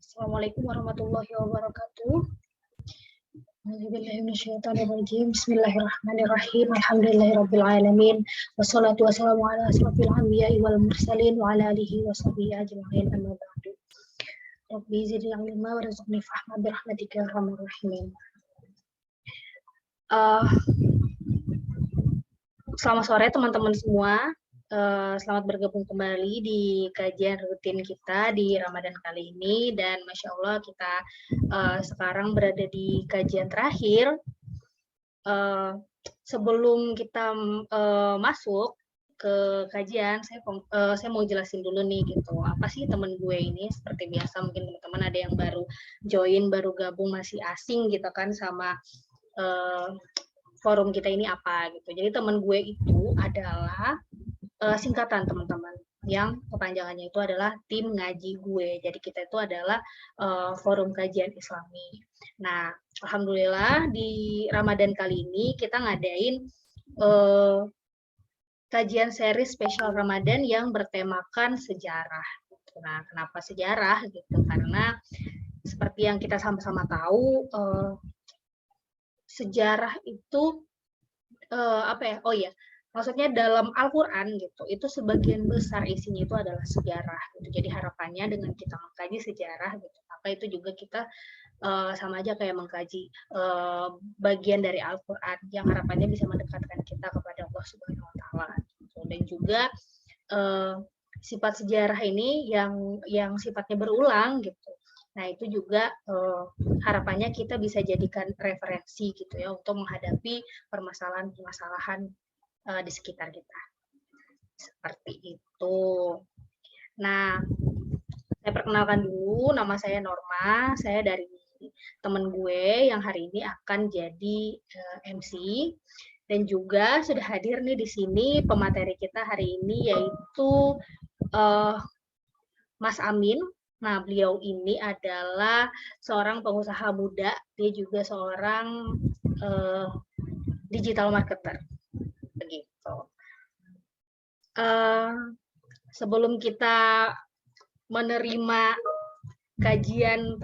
Assalamualaikum warahmatullahi wabarakatuh. Bismillahirrahmanirrahim. Alhamdulillahirabbil alamin. Wassalatu wassalamu ala asrofil anbiya'i wal mursalin wa ala alihi washabihi ajma'in. Amma ba'du. Rabbi zidni ilma warzuqni fahma birahmatika ya arhamar rahimin. Selamat sore teman-teman semua. Selamat bergabung kembali di kajian rutin kita di Ramadan kali ini, dan Masya Allah kita sekarang berada di kajian terakhir. Sebelum kita masuk ke kajian, saya mau jelasin dulu nih gitu, apa sih teman gue ini. Seperti biasa mungkin teman-teman ada yang baru join, baru gabung, masih asing gitu kan sama forum kita ini apa gitu. Jadi teman gue itu adalah singkatan teman-teman, yang kepanjangannya itu adalah tim ngaji gue. Jadi kita itu adalah forum kajian Islami. Nah, alhamdulillah di Ramadan kali ini kita ngadain kajian seri spesial Ramadan yang bertemakan sejarah. Nah, kenapa sejarah gitu? Karena seperti yang kita sama-sama tahu, sejarah itu apa ya? Oh iya, maksudnya dalam Al-Quran gitu, itu sebagian besar isinya itu adalah sejarah gitu. Jadi harapannya dengan kita mengkaji sejarah gitu, maka itu juga kita sama aja kayak mengkaji bagian dari Al-Quran yang harapannya bisa mendekatkan kita kepada Allah Subhanahu Wa Taala. Gitu. Dan juga sifat sejarah ini yang sifatnya berulang gitu. Nah itu juga harapannya kita bisa jadikan referensi gitu ya untuk menghadapi permasalahan-permasalahan di sekitar kita. Seperti itu. Nah, saya perkenalkan dulu, nama saya Norma, saya dari teman gue yang hari ini akan jadi MC, dan juga sudah hadir nih di sini pemateri kita hari ini yaitu Mas Amin. Nah, beliau ini adalah seorang pengusaha muda, dia juga seorang digital marketer. Begitu. Sebelum kita menerima kajian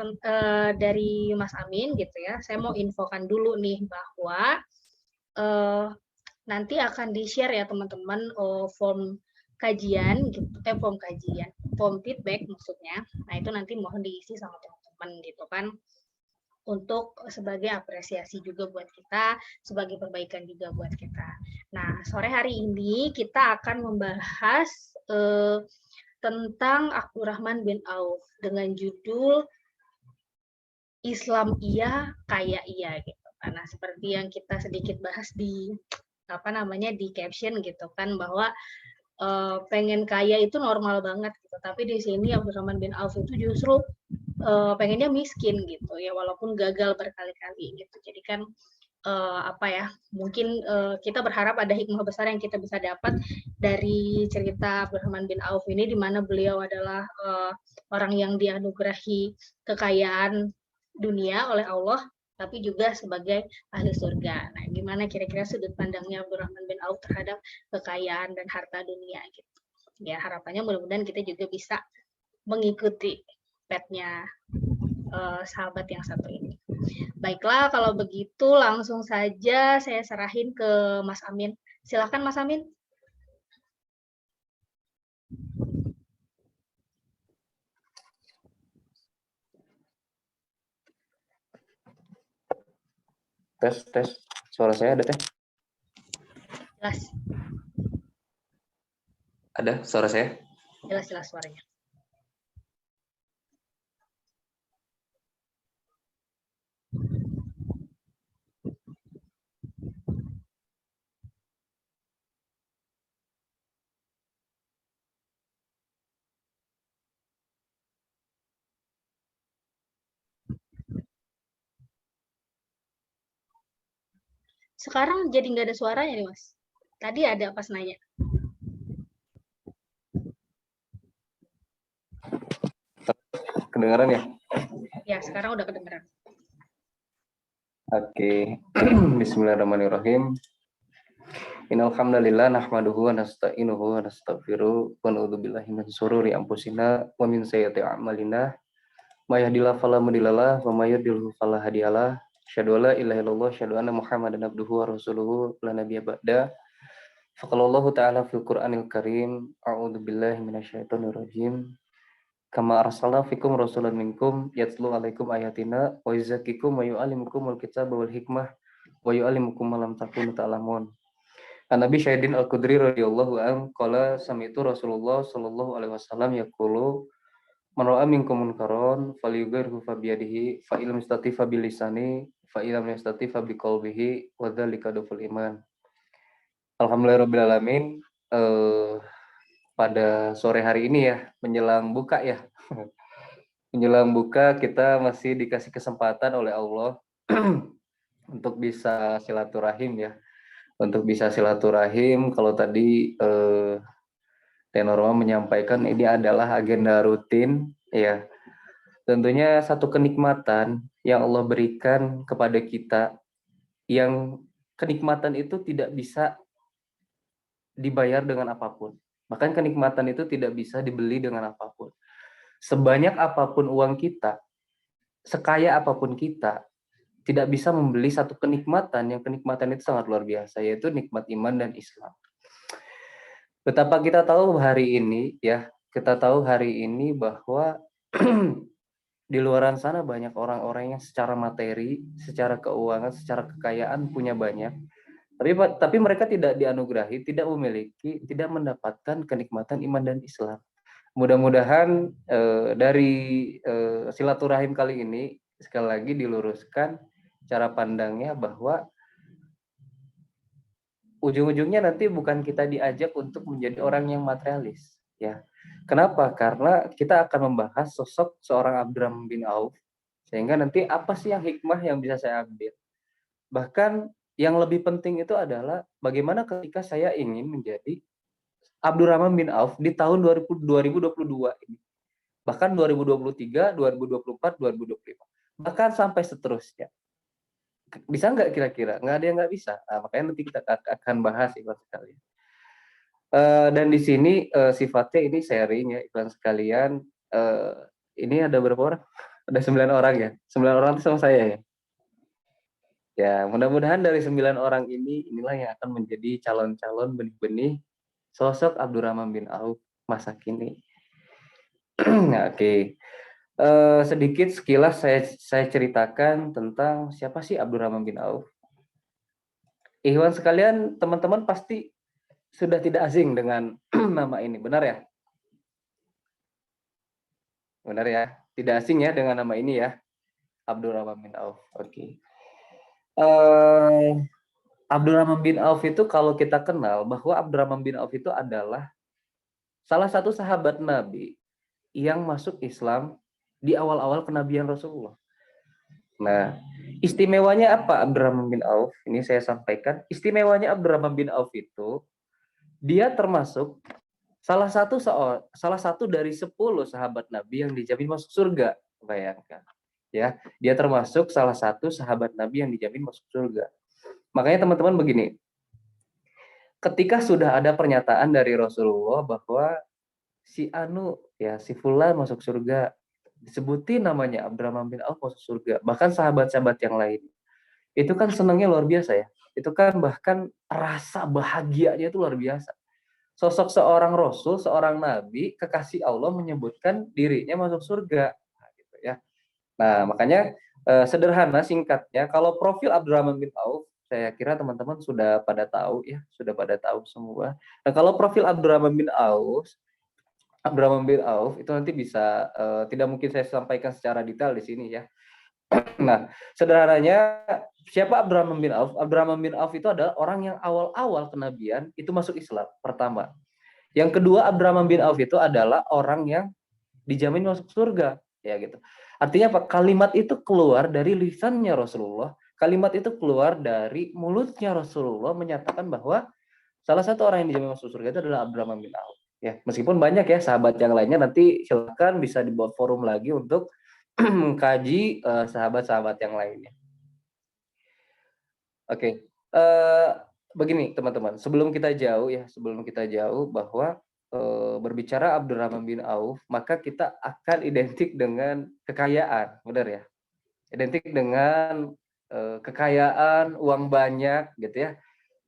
dari Mas Amin gitu ya, saya mau infokan dulu nih bahwa nanti akan di-share ya teman-teman form kajian gitu, form feedback maksudnya. Nah, itu nanti mohon diisi sama teman-teman gitu kan, untuk sebagai apresiasi juga buat kita, sebagai perbaikan juga buat kita. Nah, sore hari ini kita akan membahas tentang Abdurrahman bin Auf dengan judul Islam iya, kaya iya gitu. Karena seperti yang kita sedikit bahas di di caption gitu kan, bahwa pengen kaya itu normal banget gitu. Tapi di sini Abdurrahman bin Auf itu justru pengennya miskin gitu ya, walaupun gagal berkali-kali gitu. Jadi kan mungkin kita berharap ada hikmah besar yang kita bisa dapat dari cerita Abdurrahman bin Auf ini, di mana beliau adalah orang yang dianugerahi kekayaan dunia oleh Allah, tapi juga sebagai ahli surga. Nah, gimana kira-kira sudut pandangnya Abdurrahman bin Auf terhadap kekayaan dan harta dunia gitu. Ya, harapannya mudah-mudahan kita juga bisa mengikuti petnya sahabat yang satu ini. Baiklah, kalau begitu langsung saja saya serahin ke Mas Amin. Silakan Mas Amin. Tes. Suara saya ada, Teh? Jelas. Ada suara saya? Jelas suaranya. Sekarang jadi nggak ada suaranya nih, Mas. Tadi ada pas nanya. Kedengaran ya? Ya, sekarang udah kedengaran. Oke. Bismillahirrahmanirrahim. Innal hamdalillah nahmaduhu wa nasta'inuhu wa nastaghfiruh wa na'udzubillahi min shururi anfusina wa min sayyiati a'malina. May yahdihillahu fala mudhillalah wa may yudhlil fala hadiyalah. Asyhadu an la ilaha illallah, asyhadu anna Muhammadan abduhu wa rasuluhu la nabiyya ba'da. Faqalallahu ta'ala fil Qur'anil Karim, a'udzu billahi minasyaitonir rajim. Kama arsalna fikum rasulan minkum yatlu alaikum ayatina wa yuzakkikum wa yu'allimukumul kitaba wal hikmah wa yu'allimukum ma lam takunu ta'lamun. An-Nabi Syaidin Al-Qudri radhiyallahu anhu qala sami'tu Rasulullah sallallahu alaihi wasallam yaqulu man ra'a minkum munkaran falyughayyirhu fa biyadihi fa illam yastati fa bilisani fa illam yastati fa biqalbihi wa dzalika daful iman. Alhamdulillahirabbil alamin. Pada sore hari ini ya, menjelang buka ya. Menjelang buka kita masih dikasih kesempatan oleh Allah untuk bisa silaturahim ya. Untuk bisa silaturahim, kalau tadi Tenorma menyampaikan ini adalah agenda rutin ya. Tentunya satu kenikmatan yang Allah berikan kepada kita, yang kenikmatan itu tidak bisa dibayar dengan apapun. Bahkan kenikmatan itu tidak bisa dibeli dengan apapun. Sebanyak apapun uang kita, sekaya apapun kita, tidak bisa membeli satu kenikmatan, yang kenikmatan itu sangat luar biasa, yaitu nikmat iman dan Islam. Betapa kita tahu hari ini ya, kita tahu hari ini bahwa di luaran sana banyak orang-orang yang secara materi, secara keuangan, secara kekayaan punya banyak, tapi mereka tidak dianugerahi, tidak memiliki, tidak mendapatkan kenikmatan iman dan Islam. Mudah-mudahan dari silaturahim kali ini sekali lagi diluruskan cara pandangnya bahwa ujung-ujungnya nanti bukan kita diajak untuk menjadi orang yang materialis, ya. Kenapa? Karena kita akan membahas sosok seorang Abdurrahman bin Auf, sehingga nanti apa sih yang hikmah yang bisa saya ambil. Bahkan yang lebih penting itu adalah bagaimana ketika saya ingin menjadi Abdurrahman bin Auf di tahun 2022 ini. Bahkan 2023, 2024, 2025. Bahkan sampai seterusnya. Bisa nggak kira-kira? Nggak ada yang nggak bisa. Nah, makanya nanti kita akan bahas iklan sekalian. Dan di sini sifatnya ini sharing ya, iklan sekalian. Ini ada berapa orang? Ada 9 orang ya. 9 orang itu sama saya ya. Ya, mudah-mudahan dari 9 orang ini, inilah yang akan menjadi calon-calon benih-benih sosok Abdurrahman bin Auf masa kini. Nah, oke. Sedikit sekilas saya ceritakan tentang siapa sih Abdurrahman bin Auf. Ikhwan sekalian, teman-teman pasti sudah tidak asing dengan nama ini, benar ya? Benar ya? Tidak asing ya dengan nama ini ya, Abdurrahman bin Auf. Oke. Abdurrahman bin Auf itu kalau kita kenal bahwa Abdurrahman bin Auf itu adalah salah satu sahabat Nabi yang masuk Islam di awal-awal kenabian Rasulullah. Nah, istimewanya apa Abdurrahman bin Auf? Ini saya sampaikan. Istimewanya Abdurrahman bin Auf itu, dia termasuk salah satu dari 10 sahabat Nabi yang dijamin masuk surga. Bayangkan. Ya, dia termasuk salah satu sahabat Nabi yang dijamin masuk surga. Makanya teman-teman begini, ketika sudah ada pernyataan dari Rasulullah bahwa si Anu, ya si Fulan masuk surga, disebutin namanya Abdurrahman bin Auf masuk surga, bahkan sahabat-sahabat yang lain, itu kan senangnya luar biasa ya. Itu kan bahkan rasa bahagianya itu luar biasa. Sosok seorang Rasul, seorang Nabi, kekasih Allah menyebutkan dirinya masuk surga. Nah, gitu ya. Nah, makanya sederhana singkatnya, kalau profil Abdurrahman bin Auf, saya kira teman-teman sudah pada tahu ya, sudah pada tahu semua. Nah, kalau profil Abdurrahman bin Auf itu nanti bisa tidak mungkin saya sampaikan secara detail di sini ya. Nah, sederhananya siapa Abdurrahman bin Auf? Abdurrahman bin Auf itu adalah orang yang awal-awal kenabian itu masuk Islam pertama. Yang kedua, Abdurrahman bin Auf itu adalah orang yang dijamin masuk surga, ya gitu. Artinya apa? Kalimat itu keluar dari lisannya Rasulullah. Kalimat itu keluar dari mulutnya Rasulullah menyatakan bahwa salah satu orang yang dijamin masuk surga itu adalah Abdurrahman bin Auf. Ya, meskipun banyak ya sahabat yang lainnya, nanti silakan bisa dibuat forum lagi untuk mengkaji sahabat-sahabat yang lainnya. Oke, begini teman-teman, sebelum kita jauh bahwa berbicara Abdurrahman bin Auf, maka kita akan identik dengan kekayaan, benar ya? Identik dengan kekayaan, uang banyak, gitu ya.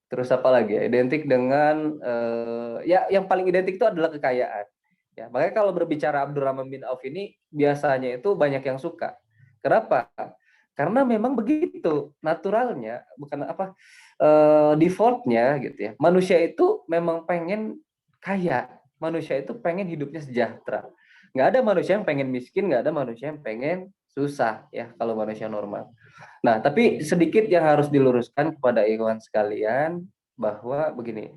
Terus apa lagi ya? Identik dengan ya yang paling identik itu adalah kekayaan. Ya, makanya kalau berbicara Abdurrahman bin Auf ini biasanya itu banyak yang suka. Kenapa? Karena memang begitu naturalnya, bukan apa defaultnya gitu ya. Manusia itu memang pengen kaya. Manusia itu pengen hidupnya sejahtera. Nggak ada manusia yang pengen miskin, nggak ada manusia yang pengen susah ya kalau manusia normal. Nah, tapi sedikit yang harus diluruskan kepada ikhwan sekalian bahwa begini,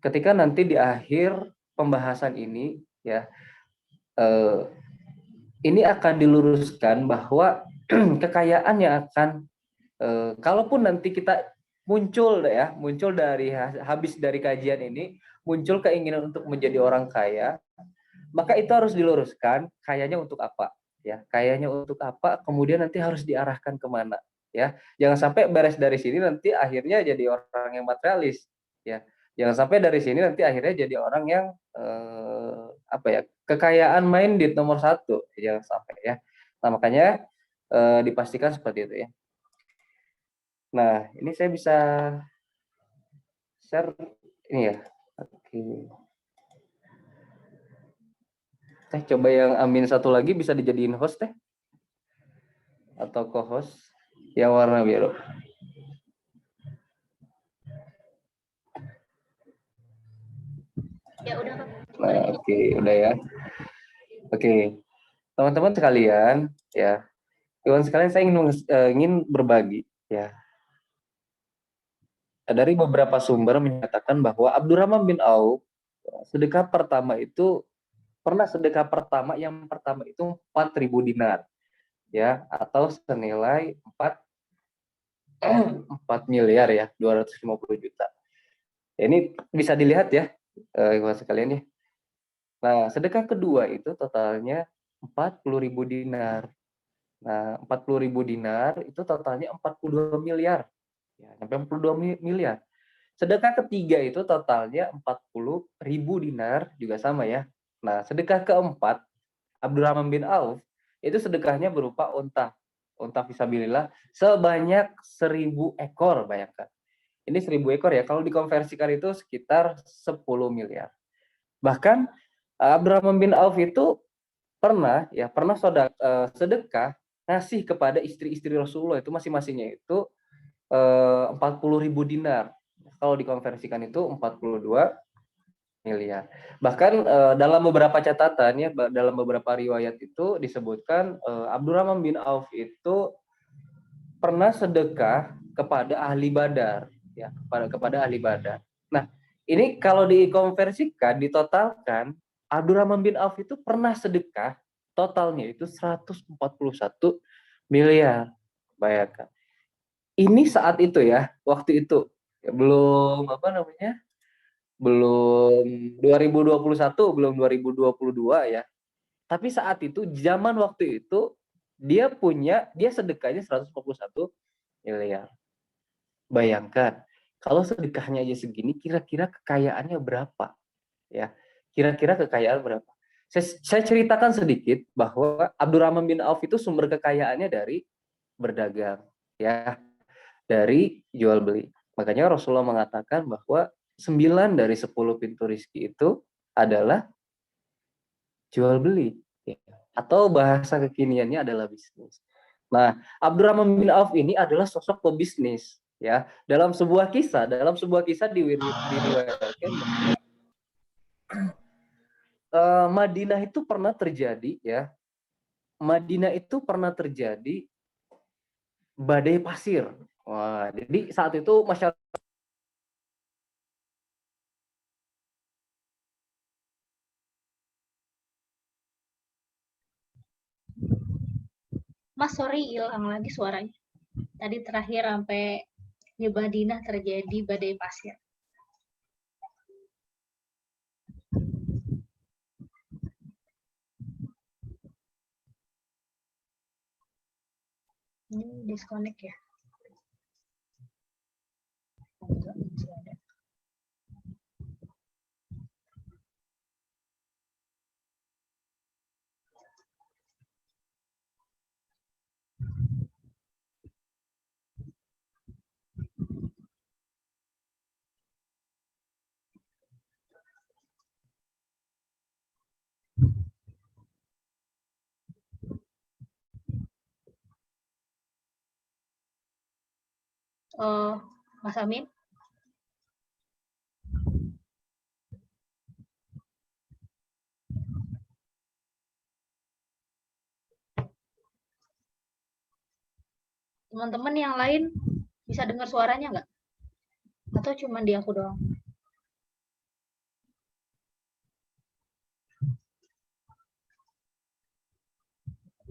ketika nanti di akhir pembahasan ini ya, eh, ini akan diluruskan bahwa kekayaan yang akan, kalaupun nanti kita muncul ya, muncul dari habis dari kajian ini, muncul keinginan untuk menjadi orang kaya, maka itu harus diluruskan kayanya untuk apa ya, kayanya untuk apa, kemudian nanti harus diarahkan kemana ya, jangan sampai beres dari sini nanti akhirnya jadi orang yang materialis ya, jangan sampai dari sini nanti akhirnya jadi orang yang apa ya, kekayaan main di nomor satu, jangan sampai ya. Nah makanya dipastikan seperti itu ya. Nah ini saya bisa share ini ya, oke. Teh coba yang Amin satu lagi bisa dijadiin host teh atau co-host yang warna biru. Ya udah Kak. Nah, oke, udah ya. Oke, teman-teman sekalian, ya, teman sekalian saya ingin berbagi, ya, dari beberapa sumber menyatakan bahwa Abdurrahman bin Auf sedekah pertama itu pernah sedekah pertama yang pertama itu 4.000 dinar, ya, atau senilai 4 miliar ya, 250 juta. Ya, ini bisa dilihat ya, teman sekalian ya. Nah, sedekah kedua itu totalnya 40.000 dinar. Nah, 40.000 dinar itu totalnya 42 miliar. Ya, sampai 42 miliar. Sedekah ketiga itu totalnya 40.000 dinar, juga sama ya. Nah, sedekah keempat, Abdurrahman bin Auf, itu sedekahnya berupa unta. Unta fisabilillah sebanyak 1.000 ekor, bayangkan. Ini 1.000 ekor ya, kalau dikonversikan itu sekitar 10 miliar. Bahkan Abdurrahman bin Auf itu pernah sedekah ngasih kepada istri-istri Rasulullah itu masing-masingnya itu 40.000 dinar. Kalau dikonversikan itu 42 miliar. Bahkan dalam beberapa catatan ya, dalam beberapa riwayat itu disebutkan Abdurrahman bin Auf itu pernah sedekah kepada ahli Badar, ya, kepada ahli Badar. Nah, ini kalau dikonversikan, ditotalkan, Abdurrahman bin Auf itu pernah sedekah totalnya itu 141 miliar. Bayangkan. Ini saat itu ya, waktu itu. Ya, belum apa namanya? Belum 2021, belum 2022 ya. Tapi saat itu zaman waktu itu dia sedekahnya 141 miliar. Bayangkan, kalau sedekahnya aja segini, kira-kira kekayaannya berapa? Ya, kira-kira kekayaan berapa? Saya ceritakan sedikit bahwa Abdurrahman bin Auf itu sumber kekayaannya dari berdagang, ya, dari jual beli. Makanya Rasulullah mengatakan bahwa 9 dari 10 pintu rizki itu adalah jual beli, ya. Atau bahasa kekiniannya adalah bisnis. Nah, Abdurrahman bin Auf ini adalah sosok pebisnis, ya. Dalam sebuah kisah diriwayatkan Madinah itu pernah terjadi ya. Madinah itu pernah terjadi badai pasir. Wah, jadi saat itu masyarakat Mas, sorry hilang lagi suaranya. Tadi terakhir sampai di Madinah terjadi badai pasir. Ini disconnect ya? Enggak, masih ada. Mas Amin? Teman-teman yang lain bisa dengar suaranya nggak? Atau cuma di aku doang?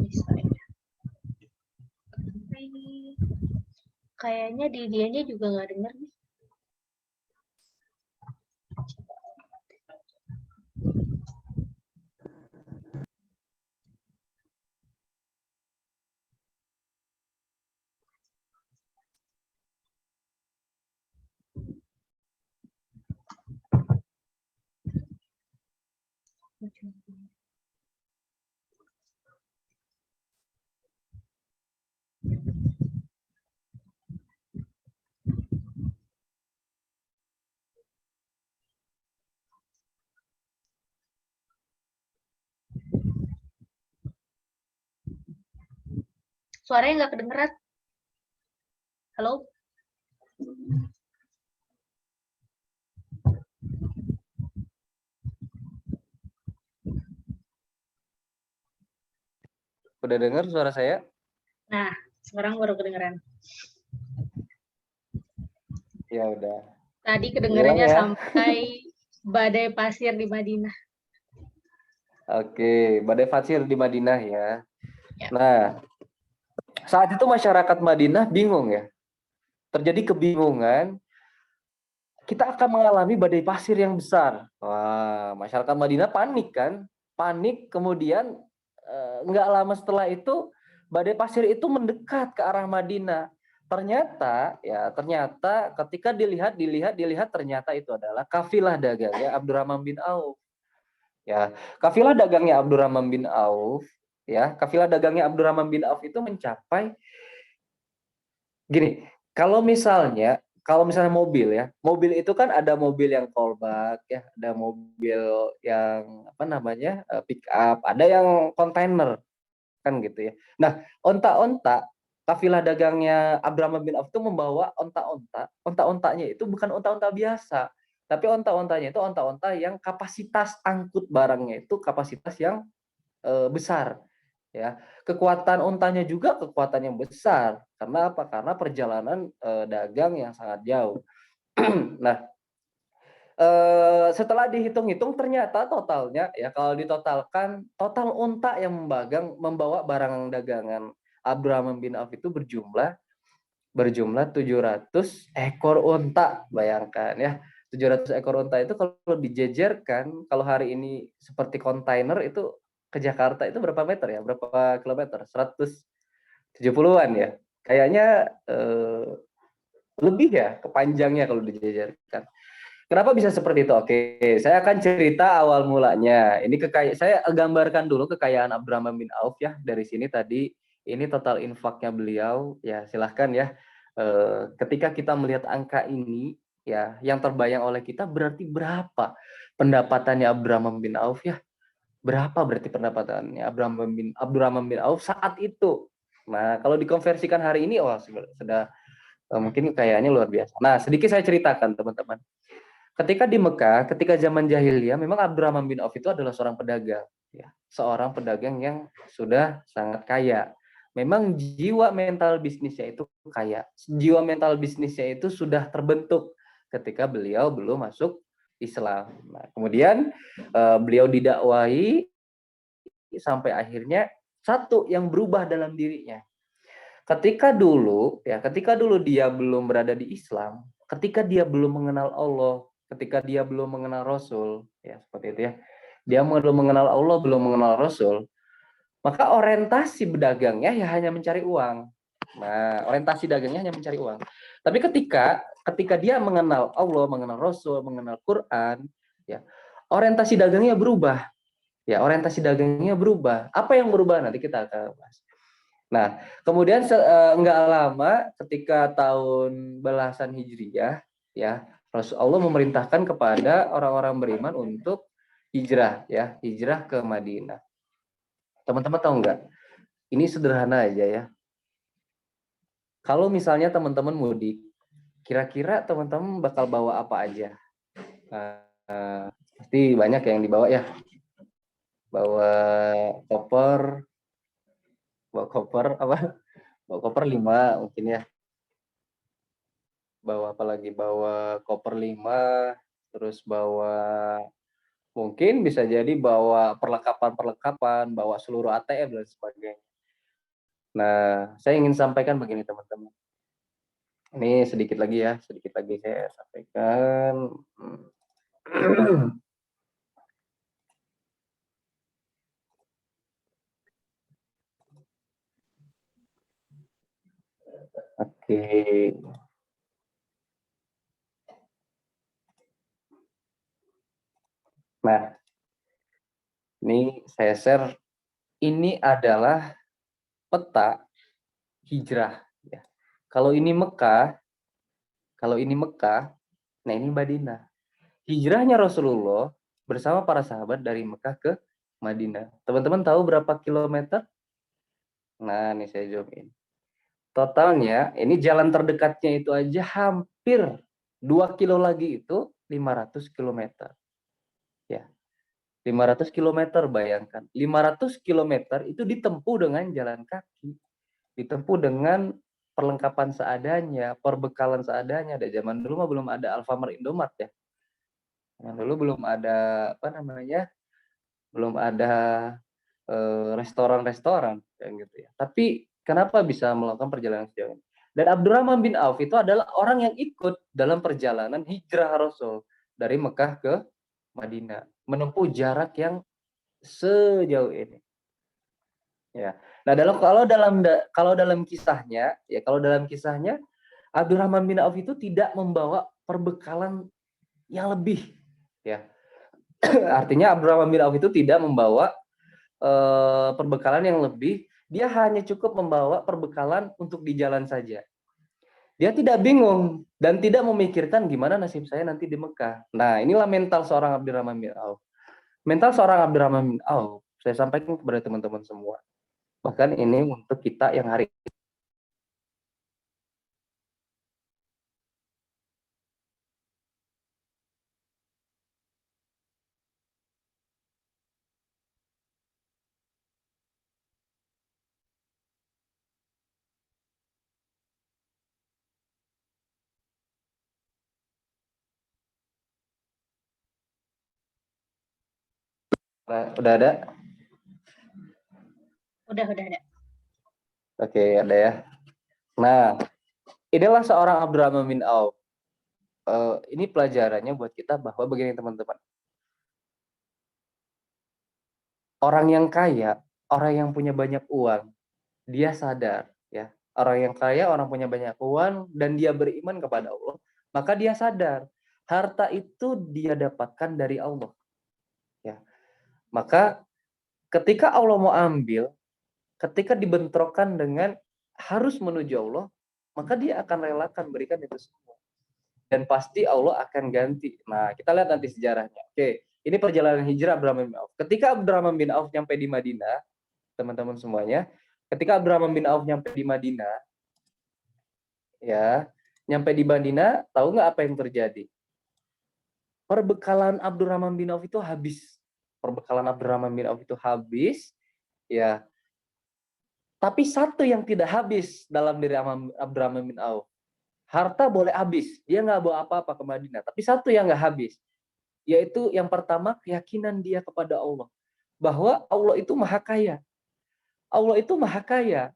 Bisa ya. Kayaknya di dianya juga nggak dengar nih. Suaranya nggak kedengeran. Halo? Udah dengar suara saya? Nah, sekarang baru kedengeran. Ya udah. Tadi Ulang kedengarannya ya. sampai badai pasir di Madinah. Oke, badai pasir di Madinah ya. Ya. Nah, saat itu masyarakat Madinah bingung ya. Terjadi kebingungan, kita akan mengalami badai pasir yang besar. Wah, masyarakat Madinah panik kan? Panik, kemudian nggak lama setelah itu badai pasir itu mendekat ke arah Madinah. Ternyata ketika dilihat ternyata itu adalah kafilah dagangnya Abdurrahman bin Auf. Ya, kafilah dagangnya Abdurrahman bin Auf, ya, kafilah dagangnya Abdurrahman bin Auf itu mencapai gini, kalau misalnya mobil ya, mobil itu kan ada mobil yang kolbak ya, ada mobil yang apa namanya pick up, ada yang kontainer kan gitu ya. Nah, onta-onta kafilah dagangnya Abdurrahman bin Auf itu membawa onta-onta, onta-ontanya itu bukan onta-onta biasa, tapi onta-ontanya itu onta-onta yang kapasitas angkut barangnya itu kapasitas yang besar ya. Kekuatan untanya juga kekuatan yang besar. Karena apa? Karena perjalanan dagang yang sangat jauh. Nah, setelah dihitung-hitung ternyata totalnya ya kalau ditotalkan total unta yang membawa barang dagangan Abdurrahman bin Auf itu berjumlah 700 ekor unta. Bayangkan ya. 700 ekor unta itu kalau dijejerkan, kalau hari ini seperti kontainer itu ke Jakarta itu berapa meter ya? Berapa kilometer? 170-an ya. Kayaknya lebih ya kepanjangnya kalau dijejerkan. Kenapa bisa seperti itu? Oke, saya akan cerita awal mulanya. Saya gambarkan dulu kekayaan Abdurrahman bin Auf ya. Dari sini tadi ini total infaknya beliau. Ya, silahkan ya. Ketika kita melihat angka ini ya, yang terbayang oleh kita berarti berapa pendapatannya Abdurrahman bin Auf ya? Berapa berarti pendapatannya Abdurrahman bin Auf saat itu? Nah, kalau dikonversikan hari ini, wah sudah mungkin kayaknya luar biasa. Nah, sedikit saya ceritakan teman-teman. Ketika di Mekah, ketika zaman jahiliyah, memang Abdurrahman bin Auf itu adalah seorang pedagang, ya, seorang pedagang yang sudah sangat kaya. Memang jiwa mental bisnisnya itu kaya, jiwa mental bisnisnya itu sudah terbentuk ketika beliau belum masuk Islam. Nah, kemudian beliau didakwahi sampai akhirnya satu yang berubah dalam dirinya. Ketika dulu dia belum berada di Islam, ketika dia belum mengenal Allah, ketika dia belum mengenal Rasul, ya seperti itu ya. Dia belum mengenal Allah, belum mengenal Rasul, maka orientasi bedagangnya ya hanya mencari uang. Nah, orientasi dagangnya hanya mencari uang. Tapi ketika dia mengenal Allah, mengenal Rasul, mengenal Quran, ya, orientasi dagangnya berubah. Ya, orientasi dagangnya berubah. Apa yang berubah nanti kita akan bahas. Nah, kemudian enggak lama ketika tahun belasan Hijriyah, ya, Rasulullah memerintahkan kepada orang-orang beriman untuk hijrah, ya, hijrah ke Madinah. Teman-teman tahu enggak? Ini sederhana aja ya. Kalau misalnya teman-teman mudik, kira-kira teman-teman bakal bawa apa aja? Pasti banyak yang dibawa ya. Bawa koper apa? Bawa koper 5 mungkin ya. Bawa apa lagi? Bawa koper 5, terus bawa mungkin bisa jadi bawa perlengkapan-perlengkapan, bawa seluruh ATM dan sebagainya. Nah, saya ingin sampaikan begini teman-teman. Ini sedikit lagi saya sampaikan. Oke. Nah, ini saya share. Ini adalah peta hijrah. Ya. Kalau ini Mekah, nah ini Madinah. Hijrahnya Rasulullah bersama para sahabat dari Mekah ke Madinah. Teman-teman tahu berapa kilometer? Nah, ini saya zoom-in. Totalnya, ini jalan terdekatnya itu aja hampir 2 kilo lagi itu 500 kilometer. Ya, 500 kilometer bayangkan. 500 kilometer itu ditempuh dengan jalan kaki. Ditempuh dengan perlengkapan seadanya, perbekalan seadanya. Ada zaman dulu mah belum ada Alfamart, Indomart ya. Zaman dulu belum ada apa namanya? Belum ada restoran-restoran kayak gitu ya. Tapi kenapa bisa melakukan perjalanan sejauh ini? Dan Abdurrahman bin Auf itu adalah orang yang ikut dalam perjalanan hijrah Rasul dari Mekah ke Madinah, menempuh jarak yang sejauh ini. Ya. Nah, kalau dalam kisahnya, Abdurrahman bin Auf itu tidak membawa perbekalan yang lebih, ya. Artinya Abdurrahman bin Auf itu tidak membawa perbekalan yang lebih, dia hanya cukup membawa perbekalan untuk di jalan saja. Dia tidak bingung dan tidak memikirkan gimana nasib saya nanti di Mekah. Nah, inilah mental seorang Abdurrahman bin Auf. Mental seorang Abdurrahman bin Auf, saya sampaikan kepada teman-teman semua. Bahkan ini untuk kita yang hari udah ada? Udah ada. Oke, ada ya. Nah, inilah seorang Abdurrahman bin Auf. Ini pelajarannya buat kita bahwa begini teman-teman. Orang yang kaya, orang yang punya banyak uang, dia sadar ya. Orang yang kaya, orang punya banyak uang dan dia beriman kepada Allah, maka dia sadar harta itu dia dapatkan dari Allah. Ya. Maka ketika Allah mau ambil, ketika dibentrokkan dengan harus menuju Allah, maka dia akan relakan berikan itu semua. Dan pasti Allah akan ganti. Nah, kita lihat nanti sejarahnya. Oke, ini perjalanan hijrah Abdurrahman bin Auf. Ketika Abdurrahman bin Auf nyampe di Madinah, teman-teman semuanya, ketika Abdurrahman bin Auf nyampe di Madinah, ya, nyampe di Madinah, tahu nggak apa yang terjadi? Perbekalan Abdurrahman bin Auf itu habis. Perbekalan Abdurrahman bin Auf itu habis, ya. Tapi satu yang tidak habis dalam diri Abdurrahman bin Auf. Harta boleh habis, dia nggak bawa apa-apa ke Madinah. Tapi satu yang nggak habis, yaitu yang pertama keyakinan dia kepada Allah. Bahwa Allah itu maha kaya. Allah itu maha kaya.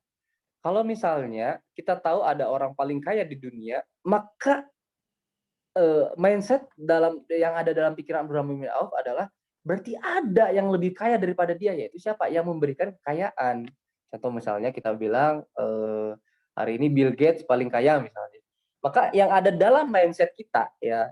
Kalau misalnya kita tahu ada orang paling kaya di dunia, maka mindset yang ada dalam pikiran Abdurrahman bin Auf adalah berarti ada yang lebih kaya daripada dia, yaitu siapa? Yang memberikan kekayaan. Contoh misalnya kita bilang hari ini Bill Gates paling kaya misalnya. Maka yang ada dalam mindset kita ya,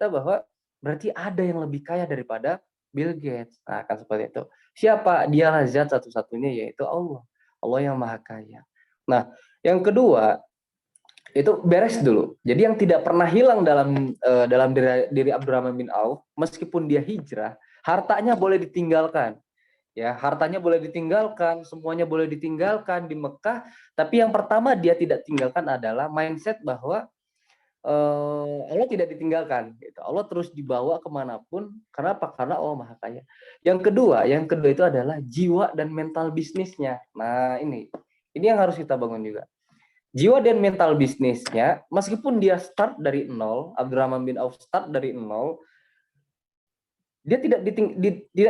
bahwa berarti ada yang lebih kaya daripada Bill Gates. Nah, kan seperti itu. Siapa? Dialah zat satu-satunya, yaitu Allah. Allah yang maha kaya. Nah, yang kedua, itu beres dulu. Jadi yang tidak pernah hilang dalam diri Abdurrahman bin Auf, meskipun dia hijrah, hartanya boleh ditinggalkan. Ya, hartanya boleh ditinggalkan, semuanya boleh ditinggalkan di Mekah, tapi yang pertama dia tidak tinggalkan adalah mindset bahwa Allah tidak ditinggalkan. Gitu. Allah terus dibawa kemanapun. Kenapa? Karena Allah Maha Kaya. Yang kedua itu adalah jiwa dan mental bisnisnya. Nah ini yang harus kita bangun juga. Jiwa dan mental bisnisnya, meskipun dia start dari nol, Abdurrahman bin Auf start dari nol, dia tidak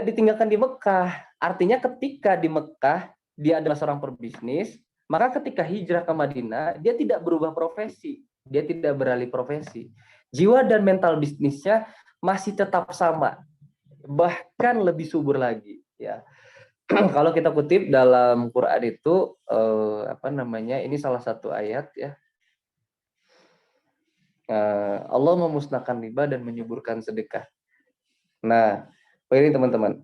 ditinggalkan di Mekah. Artinya ketika di Mekah dia adalah seorang pebisnis, maka ketika hijrah ke Madinah dia tidak berubah profesi, dia tidak beralih profesi. Jiwa dan mental bisnisnya masih tetap sama, bahkan lebih subur lagi. Ya, kalau kita kutip dalam Quran itu ini salah satu ayat ya. Allah memusnahkan riba dan menyuburkan sedekah. Nah, ini teman-teman.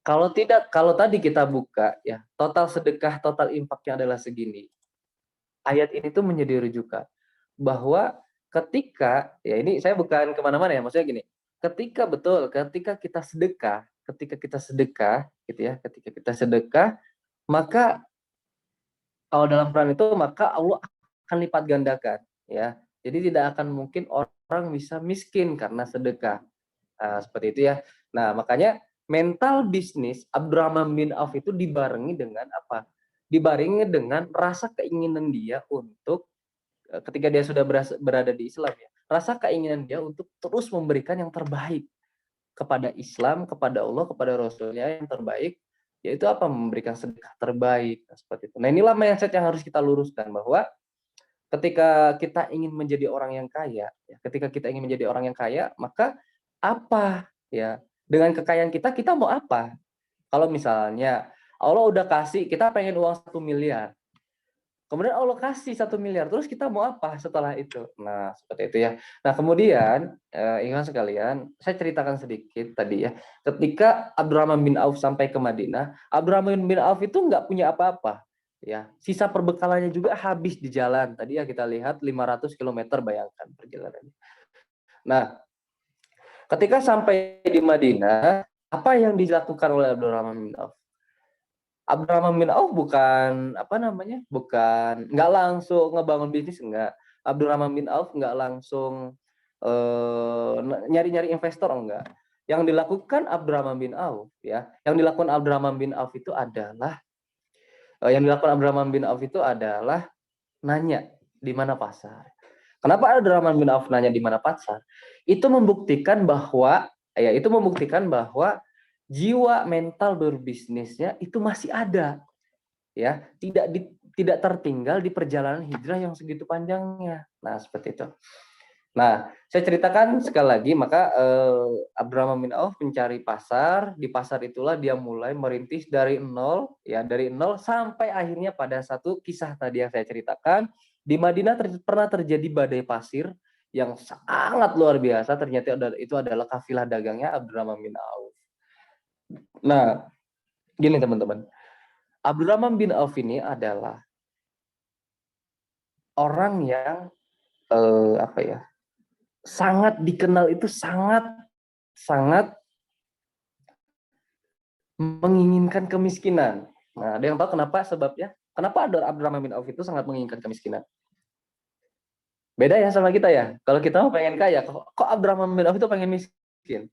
Kalau tadi kita buka ya, total sedekah, total impaknya adalah segini. Ayat ini tuh menjadi rujukan bahwa ketika ya ini saya bukan kemana-mana ya, maksudnya gini, ketika kita sedekah gitu ya, ketika kita sedekah, maka kalau dalam Quran itu maka Allah akan lipat gandakan ya. Jadi tidak akan mungkin orang bisa miskin karena sedekah. Seperti itu ya. Nah, makanya mental bisnis Abdurrahman bin Auf itu dibarengi dengan apa? Dibarengi dengan rasa keinginan dia untuk ketika dia sudah berada di Islam ya. Rasa keinginan dia untuk terus memberikan yang terbaik kepada Islam, kepada Allah, kepada Rasulnya yang terbaik, yaitu apa? Memberikan sedekah terbaik. Seperti itu. Nah, inilah mindset yang harus kita luruskan bahwa ketika kita ingin menjadi orang yang kaya, ketika kita ingin menjadi orang yang kaya, maka apa ya? Dengan kekayaan kita mau apa? Kalau misalnya Allah udah kasih, kita pengen uang 1 miliar. Kemudian Allah kasih 1 miliar, terus kita mau apa setelah itu? Nah, seperti itu ya. Nah, kemudian, ikhwan sekalian, saya ceritakan sedikit tadi ya. Ketika Abdurrahman bin Auf sampai ke Madinah, Abdurrahman bin Auf itu nggak punya apa-apa. Ya, sisa perbekalannya juga habis di jalan. Tadi ya kita lihat 500 km, bayangkan perjalanannya. Nah, ketika sampai di Madinah, apa yang dilakukan oleh Abdurrahman bin Auf? Abdurrahman bin Auf bukan nggak langsung ngebangun bisnis, enggak. Abdurrahman bin Auf nggak langsung nyari-nyari investor, enggak. Yang dilakukan Abdurrahman bin Auf itu adalah nanya di mana pasar. Kenapa Abdurrahman bin Auf nanya di mana pasar? Itu membuktikan bahwa jiwa mental berbisnisnya itu masih ada, ya, tidak tertinggal di perjalanan hijrah yang segitu panjangnya. Nah, seperti itu. Nah, saya ceritakan sekali lagi, maka Abdurrahman bin Auf mencari pasar, di pasar itulah dia mulai merintis dari nol sampai akhirnya pada satu kisah tadi yang saya ceritakan, di Madinah pernah terjadi badai pasir yang sangat luar biasa, ternyata itu adalah kafilah dagangnya Abdurrahman bin Auf. Nah, gini teman-teman. Abdurrahman bin Auf ini adalah orang yang sangat dikenal, itu sangat menginginkan kemiskinan. Nah, ada yang tahu kenapa sebabnya? Kenapa Abdurrahman bin Auf itu sangat menginginkan kemiskinan? Beda ya sama kita ya. Kalau kita mau pengen kaya, kok Abdurrahman bin Auf itu pengen miskin?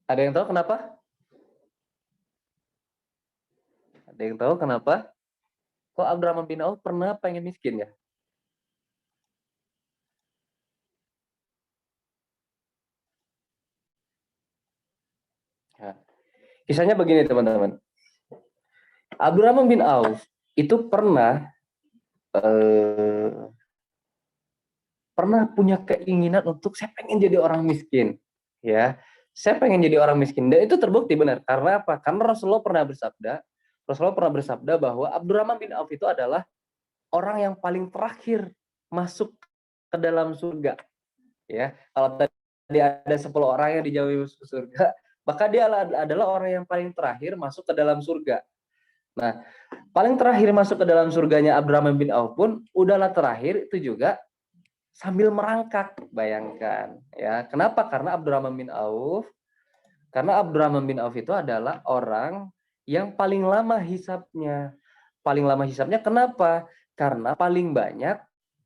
Ada yang tahu kenapa? Ada yang tahu kenapa? Kok Abdurrahman bin Auf pernah pengen miskin ya? Nah, kisahnya begini teman-teman. Abdurrahman bin Auf itu pernah punya keinginan untuk saya pengen jadi orang miskin, ya. Saya pengen jadi orang miskin, dan itu terbukti benar. Karena apa? Karena Rasulullah pernah bersabda bahwa Abdurrahman bin Auf itu adalah orang yang paling terakhir masuk ke dalam surga. Ya, kalau tadi ada 10 orang yang dijamin masuk surga, maka dia adalah orang yang paling terakhir masuk ke dalam surga. Nah, paling terakhir masuk ke dalam surganya Abdurrahman bin Auf pun udahlah terakhir itu juga sambil merangkak. Bayangkan ya. Kenapa? Karena Abdurrahman bin Auf itu adalah orang yang paling lama hisapnya. Paling lama hisapnya kenapa? Karena paling banyak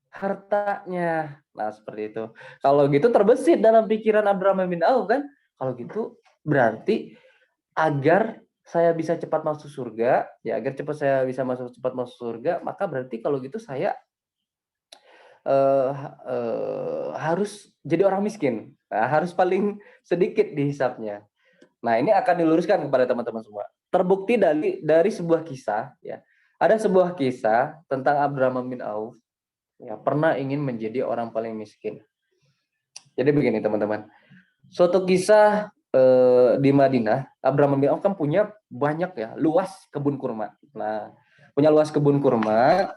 hartanya. Nah, seperti itu. Kalau gitu terbesit dalam pikiran Abdurrahman bin Auf kan? Kalau gitu berarti agar saya bisa cepat masuk surga, ya agar cepat masuk surga, maka berarti kalau gitu saya harus jadi orang miskin. Nah, harus paling sedikit dihisapnya. Nah, ini akan diluruskan kepada teman-teman semua. Terbukti dari sebuah kisah, ya. Ada sebuah kisah tentang Abdurrahman bin Auf, ya, pernah ingin menjadi orang paling miskin. Jadi begini, teman-teman. Suatu kisah di Madinah, Abdurrahman bin Auf kan punya banyak ya, luas kebun kurma. Nah, punya luas kebun kurma, eh,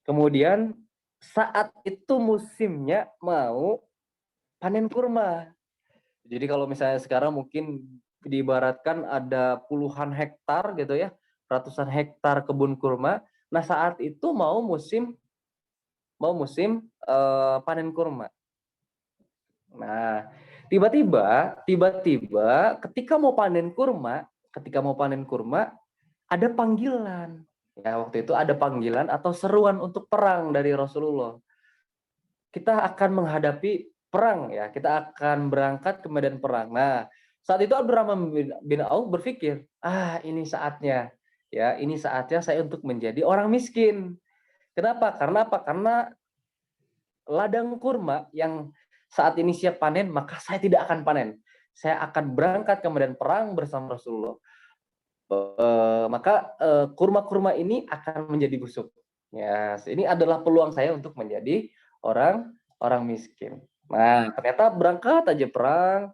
kemudian saat itu musimnya mau panen kurma. Jadi kalau misalnya sekarang mungkin diibaratkan ada puluhan hektar gitu ya, ratusan hektar kebun kurma. Nah, saat itu panen kurma. Nah, tiba-tiba ketika mau panen kurma ada panggilan. Ya, waktu itu ada panggilan atau seruan untuk perang dari Rasulullah. Kita akan menghadapi perang ya, kita akan berangkat ke medan perang. Nah, saat itu Abdurrahman bin Auf berpikir, ini saatnya. Ya, ini saatnya saya untuk menjadi orang miskin. Kenapa? Karena apa? Karena ladang kurma yang saat ini siap panen, maka saya tidak akan panen. Saya akan berangkat ke medan perang bersama Rasulullah. Maka kurma-kurma ini akan menjadi busuk. Ya, ini adalah peluang saya untuk menjadi orang orang miskin. Nah, ternyata berangkat aja perang,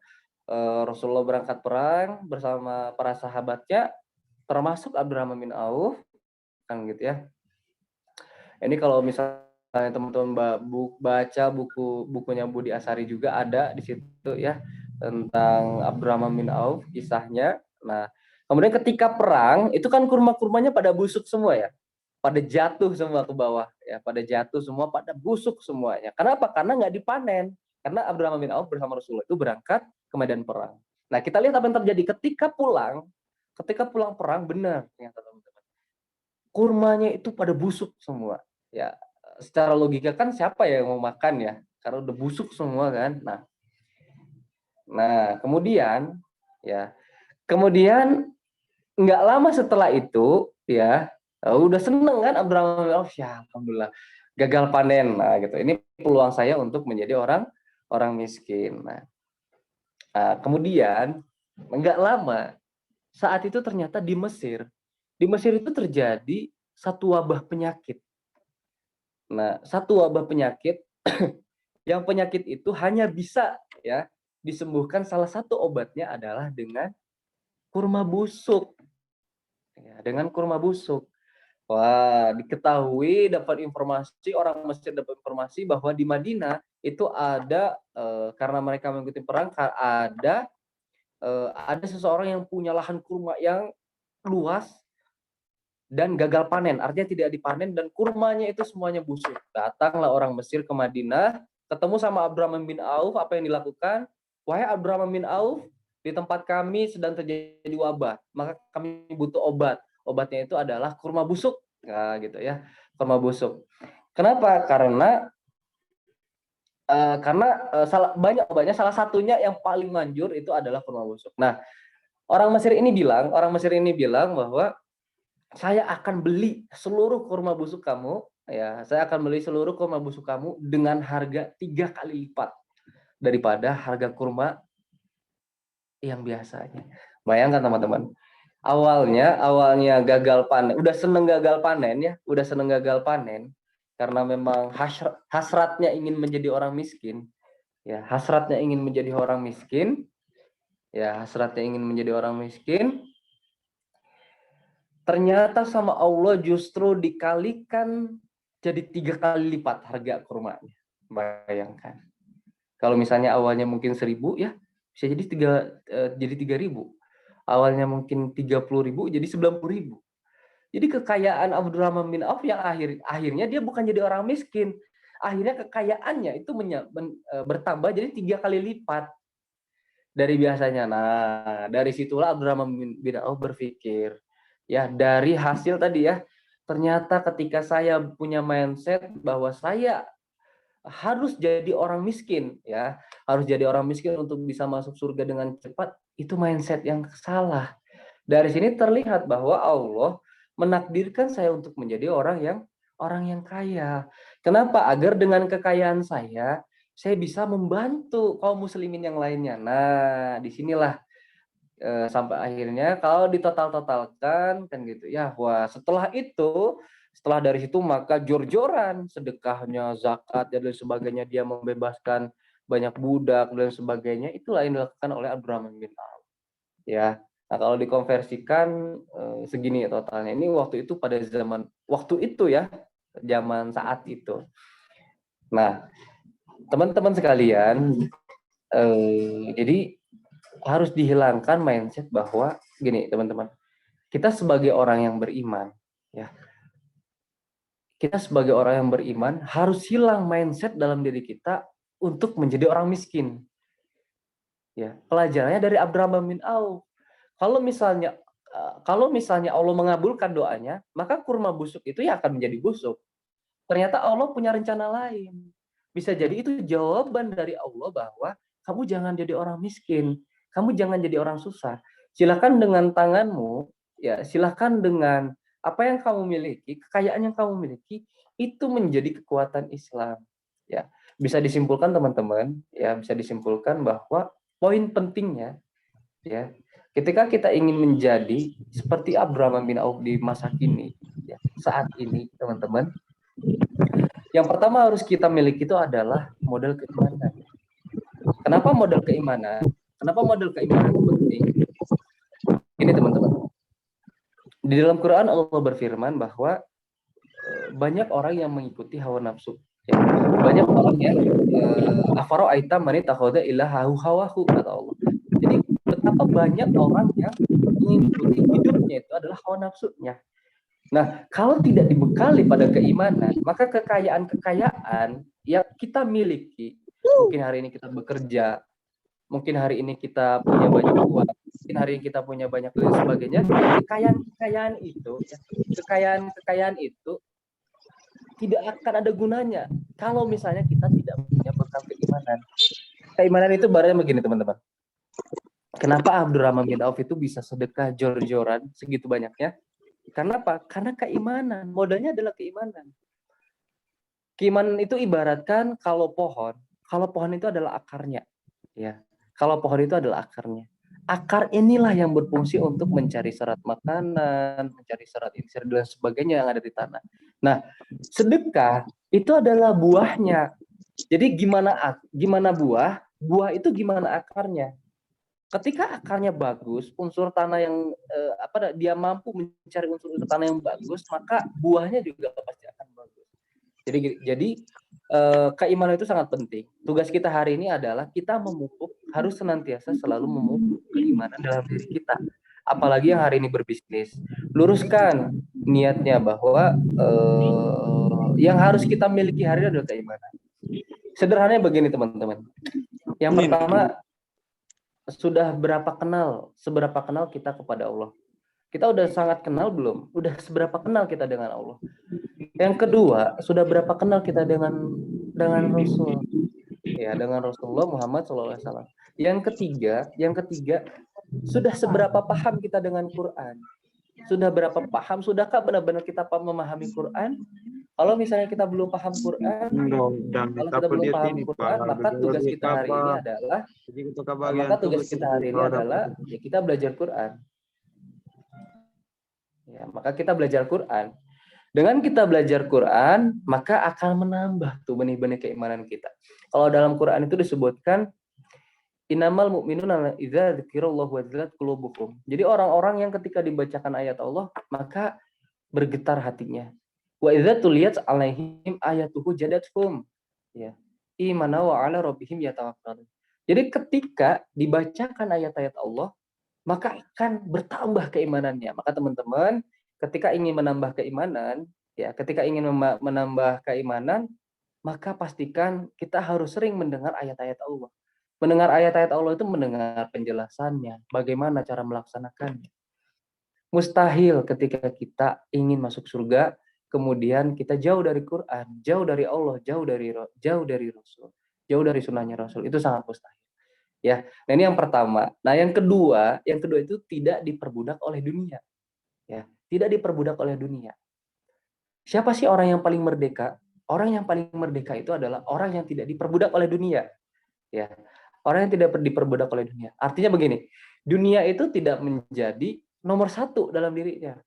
Rasulullah berangkat perang bersama para sahabatnya, termasuk Abdurrahman bin Auf, kan gitu ya. Ini kalau misalnya teman-teman baca bukunya Budi Asari juga ada di situ ya tentang Abdurrahman bin Auf kisahnya. Nah, kemudian ketika perang itu kan kurma-kurmanya pada busuk semua ya, pada jatuh semua ke bawah ya, pada jatuh semua, pada busuk semuanya. Kenapa? Karena nggak dipanen. Karena Abdurrahman bin Auf bersama Rasulullah itu berangkat ke medan perang. Nah, kita lihat apa yang terjadi ketika pulang perang, benar ternyata teman-teman. Kurmanya itu pada busuk semua. Ya, secara logika kan siapa yang mau makan ya? Karena udah busuk semua kan. Nah, kemudian nggak lama setelah itu ya, udah seneng kan Abdurrahman bin Auf, ya alhamdulillah gagal panen. Nah, gitu. Ini peluang saya untuk menjadi orang miskin. Kemudian nggak lama saat itu ternyata di Mesir itu terjadi satu wabah penyakit. Nah, satu wabah penyakit yang penyakit itu hanya bisa ya disembuhkan, salah satu obatnya adalah dengan kurma busuk. Ya, dengan kurma busuk. Wah, orang Mesir dapat informasi bahwa di Madinah itu ada karena mereka mengikuti perang, ada seseorang yang punya lahan kurma yang luas dan gagal panen, artinya tidak dipanen dan kurmanya itu semuanya busuk. Datanglah orang Mesir ke Madinah, ketemu sama Abdurrahman bin Auf, apa yang dilakukan? Wahai Abdurrahman bin Auf, di tempat kami sedang terjadi wabah, maka kami butuh obat. Obatnya itu adalah kurma busuk. Nah, gitu ya. Kurma busuk. Kenapa? Karena banyak obatnya, salah satunya yang paling manjur itu adalah kurma busuk. Nah, orang Mesir ini bilang bahwa saya akan beli seluruh kurma busuk kamu, ya, saya akan beli seluruh kurma busuk kamu dengan harga 3 kali lipat daripada harga kurma yang biasanya. Bayangkan teman-teman, awalnya gagal panen, udah seneng gagal panen karena memang hasratnya ingin menjadi orang miskin, ya, hasratnya ingin menjadi orang miskin. Ternyata sama Allah justru dikalikan jadi 3 kali lipat harga kurmanya. Bayangkan. Kalau misalnya awalnya mungkin 1.000 ya, bisa jadi 3.000. Awalnya mungkin 30.000 jadi 90.000. Jadi kekayaan Abdurrahman bin Auf yang akhirnya dia bukan jadi orang miskin. Akhirnya kekayaannya itu bertambah jadi 3 kali lipat dari biasanya. Nah, dari situlah Abdurrahman bin Auf berpikir, ya dari hasil tadi ya, ternyata ketika saya punya mindset bahwa saya harus jadi orang miskin, ya harus jadi orang miskin untuk bisa masuk surga dengan cepat, itu mindset yang salah. Dari sini terlihat bahwa Allah menakdirkan saya untuk menjadi orang yang kaya. Kenapa? Agar dengan kekayaan saya bisa membantu kaum muslimin yang lainnya. Nah, disinilah sampai akhirnya kalau ditotal-totalkan kan gitu ya. Wah, setelah dari situ maka jor-joran sedekahnya, zakat dan lain sebagainya, dia membebaskan banyak budak dan sebagainya. Itulah yang dilakukan oleh Abdurrahman bin Auf. Ya. Nah, kalau dikonversikan segini ya totalnya. Ini waktu itu ya, zaman saat itu. Nah, teman-teman sekalian, jadi harus dihilangkan mindset bahwa gini, teman-teman. Kita sebagai orang yang beriman, ya. Kita sebagai orang yang beriman harus hilang mindset dalam diri kita untuk menjadi orang miskin. Ya, pelajarannya dari Abdurrahman bin Auf. Kalau misalnya Allah mengabulkan doanya, maka kurma busuk itu ya akan menjadi busuk. Ternyata Allah punya rencana lain. Bisa jadi itu jawaban dari Allah bahwa kamu jangan jadi orang miskin, kamu jangan jadi orang susah. Silakan dengan tanganmu, ya silakan dengan apa yang kamu miliki, kekayaan yang kamu miliki, itu menjadi kekuatan Islam. Ya, bisa disimpulkan teman-teman, ya bisa disimpulkan bahwa poin pentingnya, ya ketika kita ingin menjadi seperti Abdurrahman bin Auf di masa kini, ya, saat ini teman-teman, yang pertama harus kita miliki itu adalah modal keimanan. Kenapa modal keimanan? Kenapa modal keimanan itu penting? Ini teman-teman, di dalam Quran Allah berfirman bahwa banyak orang yang mengikuti hawa nafsu. Ya. Banyak orang yang afaro aitam mani takhoda ilahahu hawahu, kata Allah. Jadi betapa banyak orang yang mengikuti hidupnya itu adalah hawa nafsunya. Nah, kalau tidak dibekali pada keimanan, maka kekayaan-kekayaan yang kita miliki, mungkin hari ini kita bekerja, mungkin hari ini kita punya banyak uang, mungkin hari ini kita punya banyak dan sebagainya, kekayaan itu tidak akan ada gunanya kalau misalnya kita tidak punya bekal keimanan. Keimanan itu barangnya begini, teman-teman. Kenapa Abdurrahman bin Auf itu bisa sedekah jor-joran segitu banyaknya? Karena apa? Karena keimanan. Modalnya adalah keimanan. Keimanan itu ibaratkan kalau pohon itu adalah akarnya, ya. Kalau pohon itu adalah akarnya. Akar inilah yang berfungsi untuk mencari serat makanan, mencari serat insir dan sebagainya yang ada di tanah. Nah, sedekah itu adalah buahnya. Jadi gimana buah? Buah itu gimana akarnya? Ketika akarnya bagus, unsur tanah yang dia mampu mencari unsur tanah yang bagus, maka buahnya juga pasti akan bagus. Jadi keimanan itu sangat penting. Tugas kita hari ini adalah kita harus senantiasa selalu memupuk keimanan dalam diri kita. Apalagi yang hari ini berbisnis. Luruskan niatnya bahwa yang harus kita miliki hari ini adalah keimanan. Sederhananya begini, teman-teman. Yang pertama, seberapa kenal kita kepada Allah? Kita udah sangat kenal belum? Udah seberapa kenal kita dengan Allah? Yang kedua, sudah berapa kenal kita dengan Rasul? Ya, dengan Rasulullah Muhammad SAW. Yang ketiga, sudah seberapa paham kita dengan Quran? Sudah berapa paham? Sudahkah benar-benar kita memahami Quran? Kalau misalnya kita belum paham Quran, maka tugas kita hari ini adalah ya kita belajar Quran. Ya, maka kita belajar Quran. Dengan kita belajar Quran, maka akan menambah tuh benih-benih keimanan kita. Kalau dalam Quran itu disebutkan innamal mu'minuna idza dzikirallahu wajilat qulubuhum. Jadi orang-orang yang ketika dibacakan ayat Allah, maka bergetar hatinya. Wa idza tuliyat alaihim ayatuhu jadathum. Ya. Imana wa ala rabbihim yatawakkalun. Jadi ketika dibacakan ayat-ayat Allah, maka akan bertambah keimanannya. Maka teman-teman, ketika ingin menambah keimanan, ya, ketika ingin menambah keimanan, maka pastikan kita harus sering mendengar ayat-ayat Allah. Mendengar ayat-ayat Allah itu mendengar penjelasannya, bagaimana cara melaksanakannya. Mustahil ketika kita ingin masuk surga, kemudian kita jauh dari Quran, jauh dari Allah, jauh dari Rasul, jauh dari sunnahnya Rasul. Itu sangat mustahil. Ya, nah ini yang pertama. Nah yang kedua itu tidak diperbudak oleh dunia. Ya, tidak diperbudak oleh dunia. Siapa sih orang yang paling merdeka? Orang yang paling merdeka itu adalah orang yang tidak diperbudak oleh dunia. Ya, orang yang tidak diperbudak oleh dunia. Artinya begini, dunia itu tidak menjadi nomor satu dalam dirinya.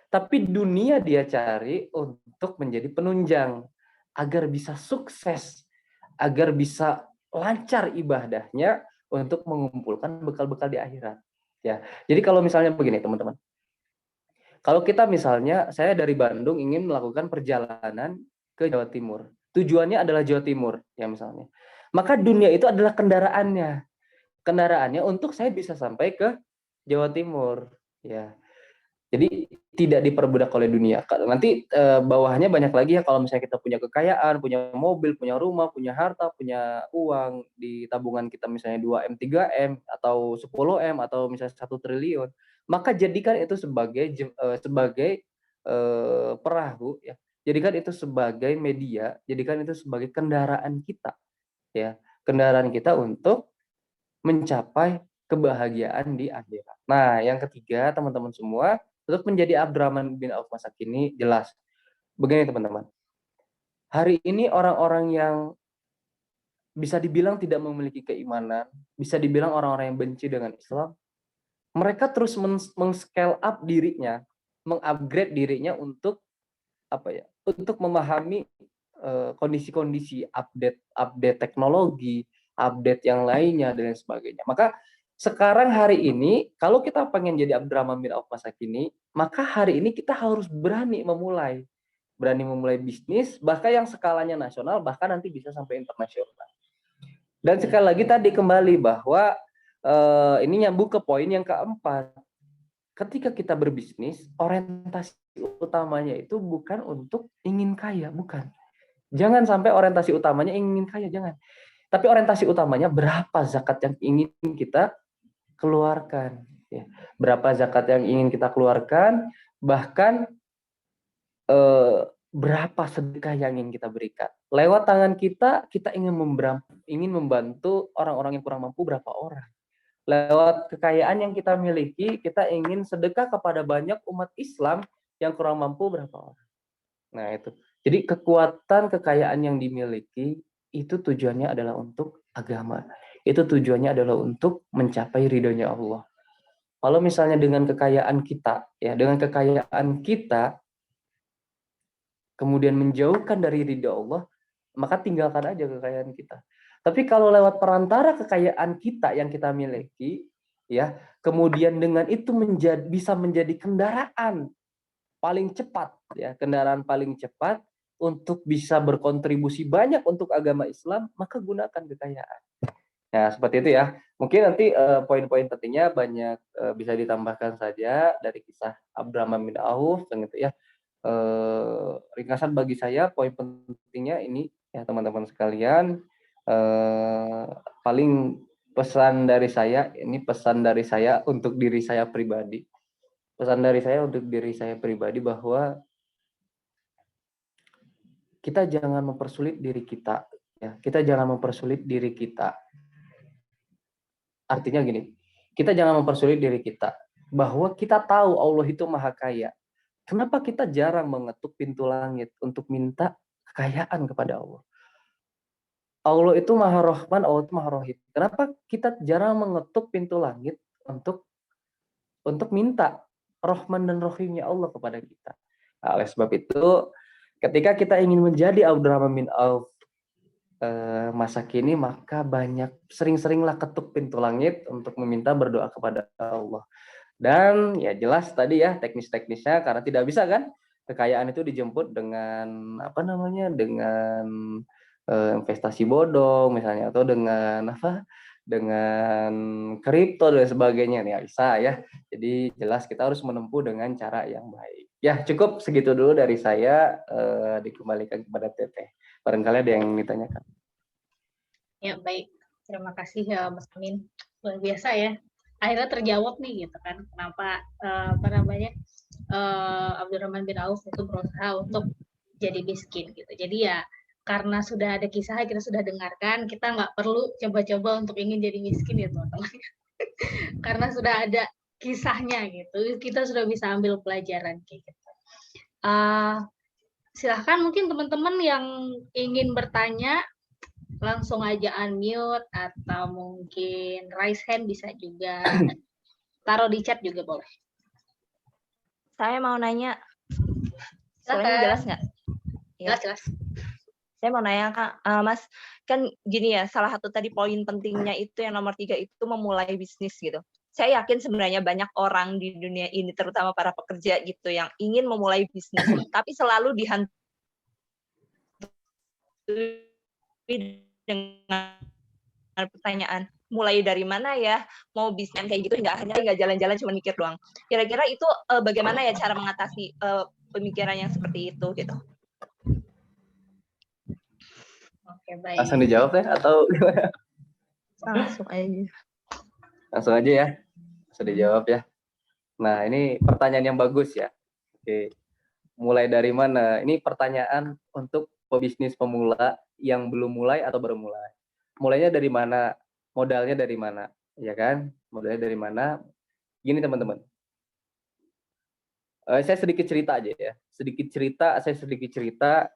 Tapi dunia dia cari untuk menjadi penunjang agar bisa sukses, agar bisa lancar ibadahnya untuk mengumpulkan bekal-bekal di akhirat. Ya. Jadi kalau misalnya begini, teman-teman. Kalau kita misalnya saya dari Bandung ingin melakukan perjalanan ke Jawa Timur. Tujuannya adalah Jawa Timur, ya misalnya. Maka dunia itu adalah kendaraannya. Kendaraannya untuk saya bisa sampai ke Jawa Timur, ya. Jadi tidak diperbudak oleh dunia. Nanti bawahnya banyak lagi ya kalau misalnya kita punya kekayaan, punya mobil, punya rumah, punya harta, punya uang di tabungan kita misalnya 2M, 3M atau 10M atau misalnya 1 triliun, maka jadikan itu sebagai perahu ya. Jadikan itu sebagai media, jadikan itu sebagai kendaraan kita ya. Kendaraan kita untuk mencapai kebahagiaan di akhirat. Nah, yang ketiga, teman-teman semua, untuk menjadi Abdurrahman bin Auf masa kini jelas. Begini, teman-teman. Hari ini orang-orang yang bisa dibilang tidak memiliki keimanan, bisa dibilang orang-orang yang benci dengan Islam, mereka terus meng-scale up dirinya, mengupgrade dirinya untuk apa ya? Untuk memahami kondisi-kondisi update teknologi, update yang lainnya dan lain sebagainya. Maka sekarang hari ini kalau kita pengen jadi Abdurrahman bin Auf masa kini, maka hari ini kita harus berani memulai bisnis, bahkan yang skalanya nasional, bahkan nanti bisa sampai internasional. Dan sekali lagi tadi kembali bahwa ini nyambung ke poin yang keempat. Ketika kita berbisnis, orientasi utamanya itu bukan untuk ingin kaya, bukan. Jangan sampai orientasi utamanya ingin kaya, jangan. Tapi orientasi utamanya berapa zakat yang ingin kita keluarkan. Ya. Berapa zakat yang ingin kita keluarkan, bahkan berapa sedekah yang ingin kita berikan. Lewat tangan kita, kita ingin membantu orang-orang yang kurang mampu berapa orang. Lewat kekayaan yang kita miliki, kita ingin sedekah kepada banyak umat Islam yang kurang mampu berapa orang. Nah itu. Jadi kekuatan kekayaan yang dimiliki itu tujuannya adalah untuk agama. Itu tujuannya adalah untuk mencapai ridhonya Allah. Kalau misalnya dengan kekayaan kita, ya dengan kekayaan kita kemudian menjauhkan dari ridho Allah, maka tinggalkan aja kekayaan kita. Tapi kalau lewat perantara kekayaan kita yang kita miliki, ya kemudian dengan itu bisa menjadi kendaraan paling cepat, ya kendaraan paling cepat untuk bisa berkontribusi banyak untuk agama Islam, maka gunakan kekayaan. Nah, seperti itu ya. Mungkin nanti poin-poin pentingnya banyak bisa ditambahkan saja dari kisah Abdurrahman bin Auf, gitu ya. Ringkasan bagi saya poin pentingnya ini ya teman-teman sekalian. Paling pesan dari saya, ini pesan dari saya untuk diri saya pribadi. Pesan dari saya untuk diri saya pribadi bahwa kita jangan mempersulit diri kita, ya. Kita jangan mempersulit diri kita. Artinya gini, kita jangan mempersulit diri kita bahwa kita tahu Allah itu Maha Kaya. Kenapa kita jarang mengetuk pintu langit untuk minta kekayaan kepada Allah? Allah itu Maha Rahman, Allah itu Maha Rahim. Kenapa kita jarang mengetuk pintu langit untuk minta Rahman dan Rahimnya Allah kepada kita? Nah, oleh sebab itu, ketika kita ingin menjadi Abdurrahman bin Auf masa kini, maka sering-seringlah ketuk pintu langit untuk meminta berdoa kepada Allah. Dan ya jelas tadi ya teknis-teknisnya, karena tidak bisa kan kekayaan itu dijemput dengan apa namanya, dengan investasi bodong misalnya, atau dengan dengan kripto dan sebagainya nih, bisa ya. Jadi jelas kita harus menempuh dengan cara yang baik. Ya, cukup segitu dulu dari saya, dikembalikan kepada Teteh. Barangkali ada yang ditanyakan. Ya, baik. Terima kasih ya Mas Amin. Luar biasa ya. Akhirnya terjawab nih gitu kan. Kenapa apa namanya Abdurrahman bin Auf itu berusaha untuk jadi miskin gitu. Jadi ya karena sudah ada kisah kita sudah dengarkan, kita nggak perlu coba-coba untuk ingin jadi miskin ya teman-teman. Karena sudah ada kisahnya gitu, kita sudah bisa ambil pelajaran kayak gitu. Silahkan mungkin teman-teman yang ingin bertanya langsung aja unmute atau mungkin raise hand bisa juga. Taruh di chat juga boleh. Saya mau nanya, Silakan. suaranya jelas nggak? Ya. Jelas. Saya mau nanya Kak, Mas, kan gini ya, salah satu tadi poin pentingnya itu yang nomor 3 itu memulai bisnis gitu. Saya yakin sebenarnya banyak orang di dunia ini, terutama para pekerja gitu, yang ingin memulai bisnis, tapi selalu dihantui dengan pertanyaan, mulai dari mana ya, mau bisnis kayak gitu, nggak jalan-jalan cuma mikir doang. Kira-kira itu bagaimana ya cara mengatasi pemikiran yang seperti itu gitu? Oke, baik. Langsung dijawab ya atau gimana? Langsung aja. Langsung aja ya. Langsung dijawab ya. Nah, ini pertanyaan yang bagus ya. Oke. Mulai dari mana? Ini pertanyaan untuk pebisnis pemula yang belum mulai atau baru mulai. Mulainya dari mana? Modalnya dari mana? Ya kan? Modalnya dari mana? Gini teman-teman. Saya sedikit cerita aja ya. Saya sedikit cerita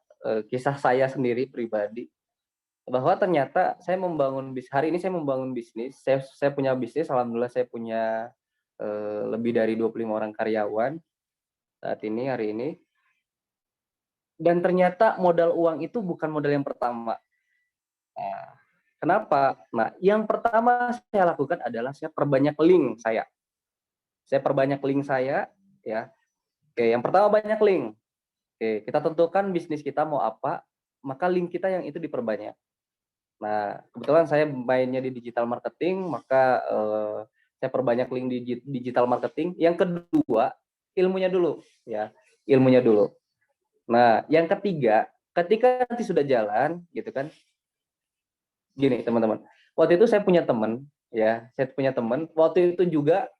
kisah saya sendiri pribadi. Bahwa ternyata saya membangun bisnis. Hari ini saya membangun bisnis. Saya punya bisnis. Alhamdulillah saya punya lebih dari 25 orang karyawan saat ini, hari ini. Dan ternyata modal uang itu bukan modal yang pertama. Nah, kenapa? Nah, yang pertama saya lakukan adalah saya perbanyak link saya. Saya perbanyak link saya, ya. Oke, yang pertama banyak link. Oke, kita tentukan bisnis kita mau apa, maka link kita yang itu diperbanyak. Nah, kebetulan saya mainnya di digital marketing, maka saya perbanyak link di digital marketing. Yang kedua, ilmunya dulu, ya, ilmunya dulu. Nah, yang ketiga, ketika nanti sudah jalan, gitu kan, gini teman-teman. Waktu itu saya punya teman, ya, saya punya teman. Waktu itu juga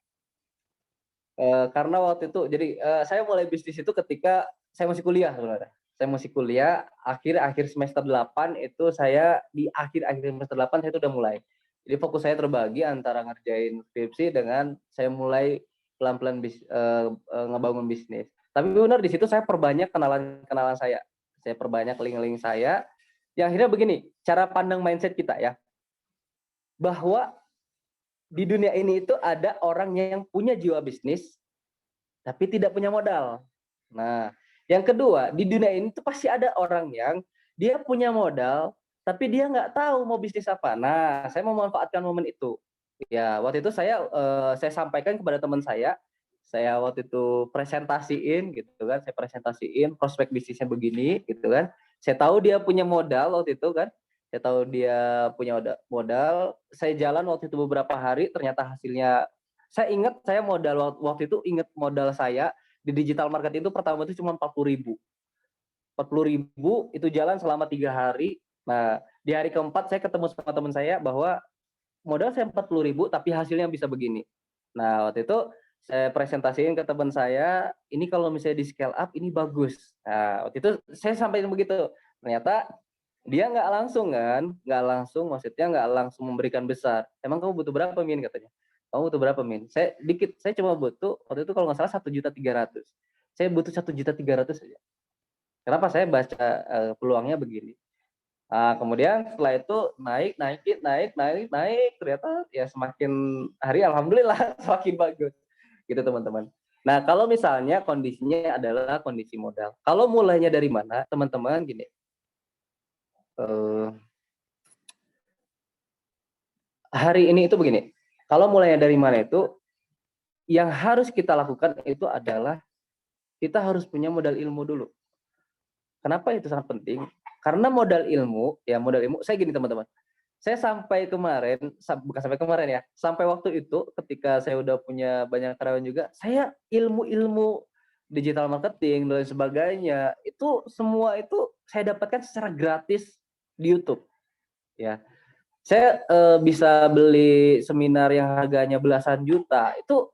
karena waktu itu, jadi saya mulai bisnis itu ketika saya masih kuliah sebenarnya. Saya masih kuliah, akhir semester 8 itu saya di akhir semester 8 saya itu udah mulai. Jadi fokus saya terbagi antara ngerjain skripsi dengan saya mulai pelan-pelan ngebangun bisnis. Tapi benar di situ saya perbanyak kenalan saya. Saya perbanyak link-link saya. Yang akhirnya begini, cara pandang mindset kita ya. Bahwa di dunia ini itu ada orang yang punya jiwa bisnis tapi tidak punya modal. Nah, yang kedua, di dunia ini tuh pasti ada orang yang dia punya modal tapi dia nggak tahu mau bisnis apa. Nah, saya mau memanfaatkan momen itu. Ya, waktu itu saya sampaikan kepada teman saya waktu itu presentasiin gitu kan, saya presentasiin prospek bisnisnya begini gitu kan. Saya tahu dia punya modal waktu itu kan. Saya tahu dia punya modal. Saya jalan waktu itu beberapa hari, ternyata hasilnya saya ingat saya modal waktu itu ingat modal saya di digital marketing itu pertama itu cuma 40.000. 40.000 itu jalan selama 3 hari. Nah, di hari keempat saya ketemu sama teman saya bahwa modal saya 40.000 tapi hasilnya bisa begini. Nah, waktu itu saya presentasiin ke teman saya, ini kalau misalnya di scale up ini bagus. Nah, waktu itu saya sampaikan begitu. Ternyata dia nggak langsung maksudnya nggak langsung memberikan besar. Emang kamu butuh berapa Min katanya? Kamu butuh berapa Min? Saya cuma butuh waktu itu kalau nggak salah 1.300.000. Saya butuh 1.300.000 saja. Kenapa saya baca peluangnya begini? Nah, kemudian setelah itu naik, ternyata ya semakin hari alhamdulillah semakin bagus. Gitu teman-teman. Nah, kalau misalnya kondisinya adalah kondisi modal. Kalau mulainya dari mana? Teman-teman gini. Hari ini itu begini. Kalau mulainya dari mana itu yang harus kita lakukan itu adalah kita harus punya modal ilmu dulu. Kenapa itu sangat penting? Karena modal ilmu, saya gini teman-teman. saya sampai kemarin, bukan sampai kemarin ya, sampai waktu itu ketika saya udah punya banyak karyawan juga, saya ilmu-ilmu digital marketing dan sebagainya, itu semua itu saya dapatkan secara gratis di YouTube, ya. Saya bisa beli seminar yang harganya belasan juta, itu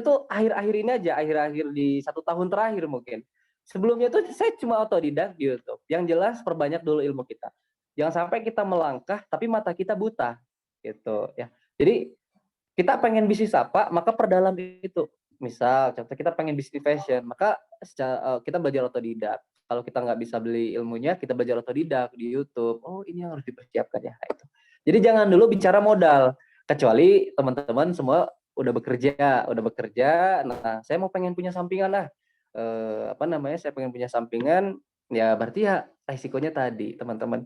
tuh akhir-akhir ini aja, akhir-akhir di 1 tahun terakhir mungkin. Sebelumnya tuh saya cuma otodidak di YouTube. Yang jelas perbanyak dulu ilmu kita. Jangan sampai kita melangkah tapi mata kita buta, gitu ya. Jadi kita pengen bisnis apa, maka perdalam itu. Misal, contoh kita pengen bisnis fashion, maka kita belajar otodidak. Kalau kita nggak bisa beli ilmunya, kita belajar otodidak di YouTube. Oh, ini yang harus dipersiapkan ya. Itu. Jadi jangan dulu bicara modal, kecuali teman-teman semua udah bekerja. Nah, saya mau pengen punya sampingan lah. Saya pengen punya sampingan, ya berarti ya resikonya tadi, teman-teman.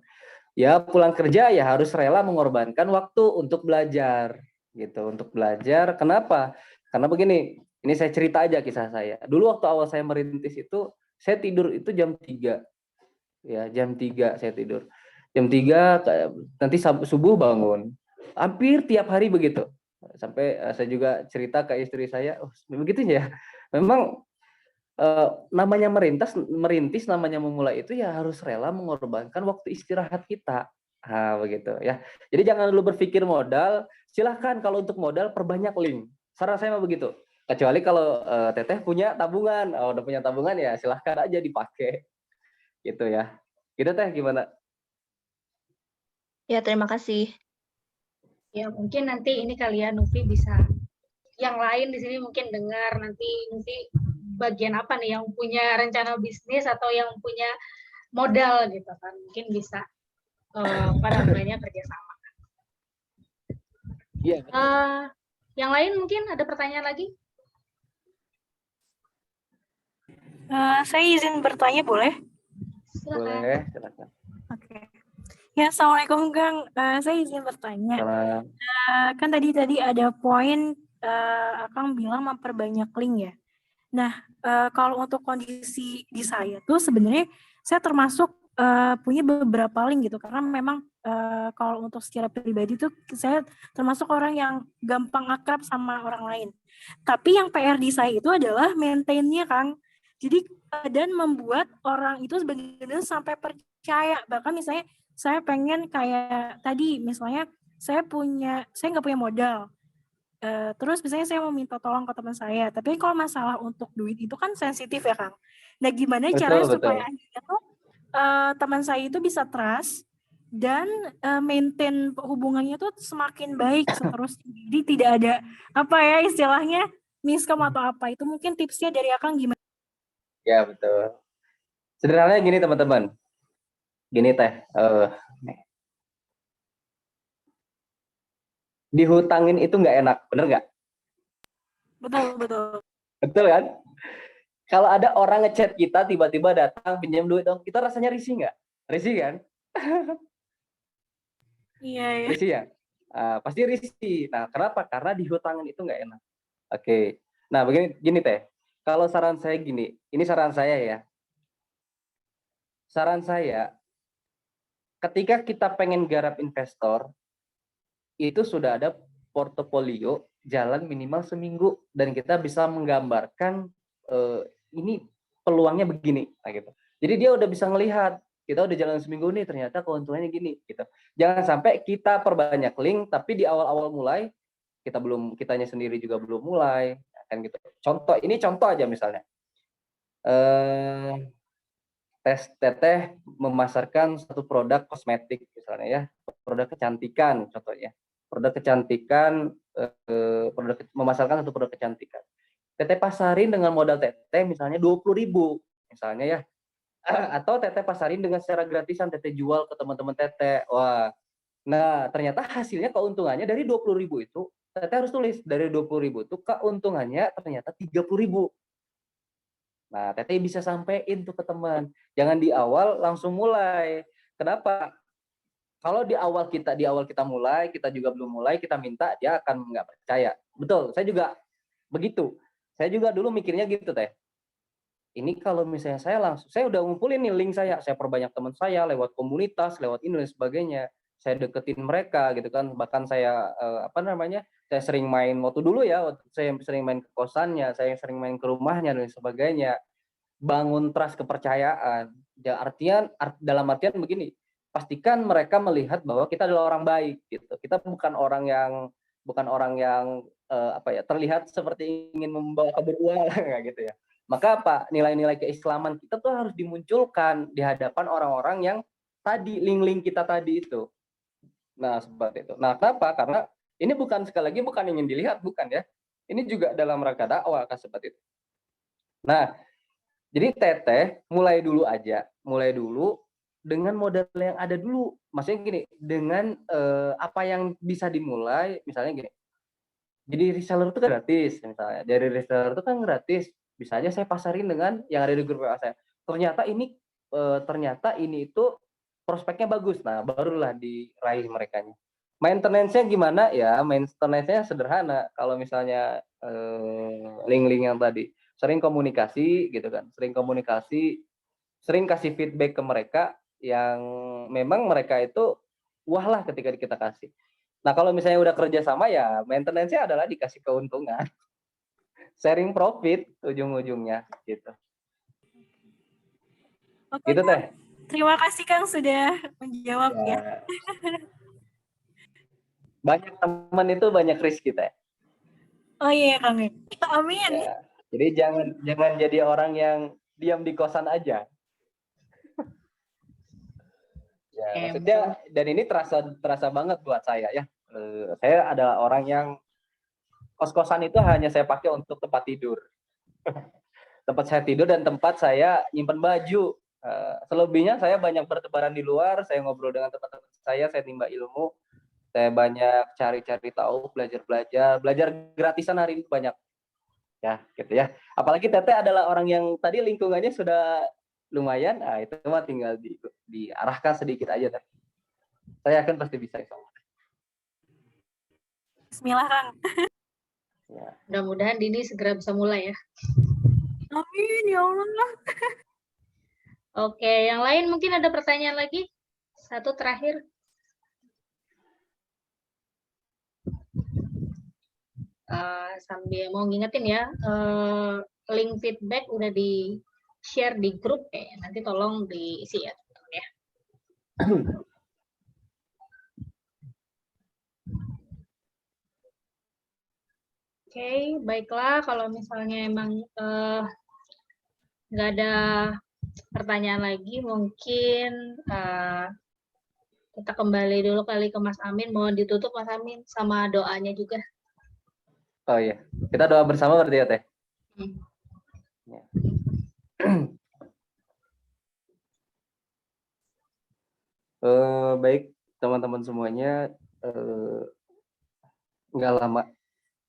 Ya pulang kerja ya harus rela mengorbankan waktu untuk belajar gitu, untuk belajar. Kenapa? Karena begini, ini saya cerita aja kisah saya. Dulu waktu awal saya merintis itu, saya tidur itu jam 3. Ya, jam 3 saya tidur. Jam 3 nanti subuh bangun. Hampir tiap hari begitu. Sampai saya juga cerita ke istri saya, oh, begitu ya. Memang namanya merintis namanya memulai itu ya harus rela mengorbankan waktu istirahat kita. Nah, begitu ya. Jadi jangan dulu berpikir modal, silahkan kalau untuk modal perbanyak link. Saran saya mah begitu. Kecuali kalau Teteh punya tabungan, udah punya tabungan ya silahkan aja dipakai. Gitu ya. Gitu Teh gimana? Ya, terima kasih. Ya mungkin nanti ini kalian Nufi bisa yang lain di sini mungkin dengar nanti bagian apa nih yang punya rencana bisnis atau yang punya modal gitu kan, mungkin bisa kerjasama. Iya. Yang lain mungkin ada pertanyaan lagi? Saya izin bertanya boleh? Silakan. Boleh, silakan. Oke. Ya, Assalamualaikum Kang. Saya izin bertanya. Salam. Kan tadi ada poin Akang bilang memperbanyak link ya. Nah, kalau untuk kondisi di saya tuh sebenarnya saya termasuk punya beberapa link gitu karena memang kalau untuk secara pribadi tuh saya termasuk orang yang gampang akrab sama orang lain. Tapi yang PR di saya itu adalah maintain-nya Kang. Jadi dan membuat orang itu benar-benar sampai percaya. Bahkan misalnya saya pengen kayak tadi misalnya saya nggak punya modal. Terus misalnya saya mau minta tolong ke teman saya, tapi kalau masalah untuk duit itu kan sensitif ya Kang. Nah gimana caranya supaya akhirnya tuh teman saya itu bisa trust dan maintain hubungannya tuh semakin baik seterusnya. Jadi tidak ada apa ya istilahnya miskom atau apa, itu mungkin tipsnya dari Akang gimana? Ya betul. Sederhananya gini teman-teman. Gini Teh. Dihutangin itu nggak enak, bener nggak? Betul. Betul kan? Kalau ada orang ngechat kita tiba-tiba datang pinjam duit dong, kita rasanya risih nggak? Risih kan? Iya. Risih ya? Pasti risih. Nah, kenapa? Karena dihutangin itu nggak enak. Oke. Nah, gini Teh. Kalau saran saya gini, ini saran saya ya. Saran saya, ketika kita pengen garap investor, itu sudah ada portofolio jalan minimal seminggu dan kita bisa menggambarkan ini peluangnya begini, nah gitu. Jadi dia udah bisa ngelihat kita udah jalan seminggu nih ternyata keuntungannya gini, gitu. Jangan sampai kita perbanyak link tapi di awal-awal mulai kitanya sendiri juga belum mulai, kan gitu. Contoh aja misalnya. Teteh memasarkan satu produk kosmetik misalnya ya, produk kecantikan contohnya. Memasarkan satu produk kecantikan. Teteh pasarin dengan modal teteh misalnya 20.000 misalnya ya. Atau teteh pasarin dengan secara gratisan, teteh jual ke teman-teman teteh. Wah. Nah, ternyata hasilnya keuntungannya dari 20.000 itu, teteh harus tulis dari 20.000 itu keuntungannya ternyata 30.000. Nah, teteh bisa sampein tuh ke teman. Jangan di awal langsung mulai. Kenapa? Kalau di awal kita mulai, kita juga belum mulai, kita minta, dia akan nggak percaya. Betul, saya juga begitu. Saya juga dulu mikirnya gitu Teh. Ini kalau misalnya saya udah ngumpulin nih link saya perbanyak teman saya lewat komunitas, lewat ini dan sebagainya. saya deketin mereka gitu kan, bahkan saya saya sering main waktu dulu ya, waktu saya sering main ke kosannya, saya sering main ke rumahnya dan sebagainya, bangun trust kepercayaan. Ya dalam artian begini, pastikan mereka melihat bahwa kita adalah orang baik gitu. Kita bukan orang yang terlihat seperti ingin membawa kabur uang kayak gitu ya. Maka apa? Nilai-nilai keislaman kita tuh harus dimunculkan di hadapan orang-orang yang tadi link-link kita tadi itu. Nah, seperti itu. Nah, kenapa? Karena ini sekali lagi bukan ingin dilihat, bukan ya. Ini juga dalam rangka dakwah kan seperti itu. Nah, jadi teteh mulai dulu dengan modal yang ada dulu. Maksudnya gini, dengan apa yang bisa dimulai, misalnya gini. Jadi reseller itu kan gratis misalnya. Dari reseller itu kan gratis. Bisa aja saya pasarin dengan yang ada di grup WA saya. Ternyata ini itu prospeknya bagus. Nah, barulah diraih merekanya. Maintenance-nya gimana? Ya, maintenance-nya sederhana. Kalau misalnya link-link yang tadi sering komunikasi gitu kan. Sering kasih feedback ke mereka yang memang mereka itu wah lah ketika kita kasih. Nah, kalau misalnya udah kerja sama ya maintenance-nya adalah dikasih keuntungan. Sharing profit ujung-ujungnya gitu. Oke, Gitu Kang. Teh. Terima kasih Kang sudah menjawab ya. Banyak teman itu banyak risk kita. Oh iya Kang. Amin. Ya. Jadi jangan jadi orang yang diam di kosan aja. Ya, maksudnya dan ini terasa banget buat saya ya. Saya adalah orang yang kos-kosan itu hanya saya pakai untuk tempat tidur. Tempat saya tidur dan tempat saya nyimpan baju. Selebihnya saya banyak bertebaran di luar, saya ngobrol dengan teman-teman saya timba ilmu, saya banyak cari-cari tahu, belajar gratisan hari ini banyak. Ya, gitu ya. Apalagi Teteh adalah orang yang tadi lingkungannya sudah lumayan, itu mah tinggal diarahkan sedikit aja Teh. Saya yakin pasti bisa. Bismillah Kang. Ya. Mudah-mudahan Dini segera bisa mulai ya. Amin ya Allah. Oke, yang lain mungkin ada pertanyaan lagi? Satu terakhir. Sambil mau ngingetin ya, link feedback udah di share di grup ya, nanti tolong diisi ya. Oke, baiklah kalau misalnya emang nggak ada pertanyaan lagi, mungkin kita kembali dulu kali ke Mas Amin. Mohon ditutup Mas Amin sama doanya juga. Oh iya, kita doa bersama berarti ya Teh. Ya. Baik teman-teman semuanya, nggak lama,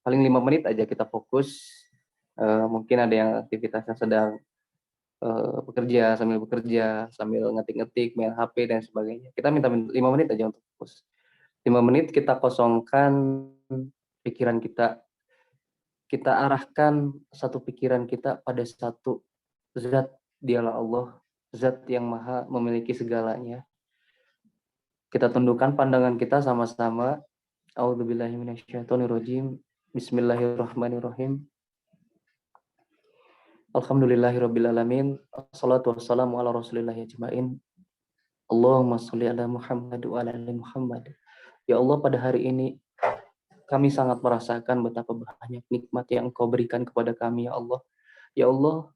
paling 5 menit aja kita fokus. Mungkin ada yang aktivitasnya sedang bekerja, sambil ngetik-ngetik, main HP dan sebagainya. Kita minta 5 menit aja untuk fokus. 5 menit kita kosongkan pikiran kita. Kita arahkan satu pikiran kita pada satu zat, dialah Allah, zat yang maha memiliki segalanya. Kita tundukkan pandangan kita sama-sama. A'udzubillahi minasyaitonirrajim. Bismillahirrahmanirrahim. Alhamdulillahirabbil alamin. Wassalatu wassalamu ala Rasulillah ajmain. Allahumma sholli ala Muhammad wa ala ali Muhammad. Ya Allah, pada hari ini kami sangat merasakan betapa banyak nikmat yang Engkau berikan kepada kami ya Allah. Ya Allah,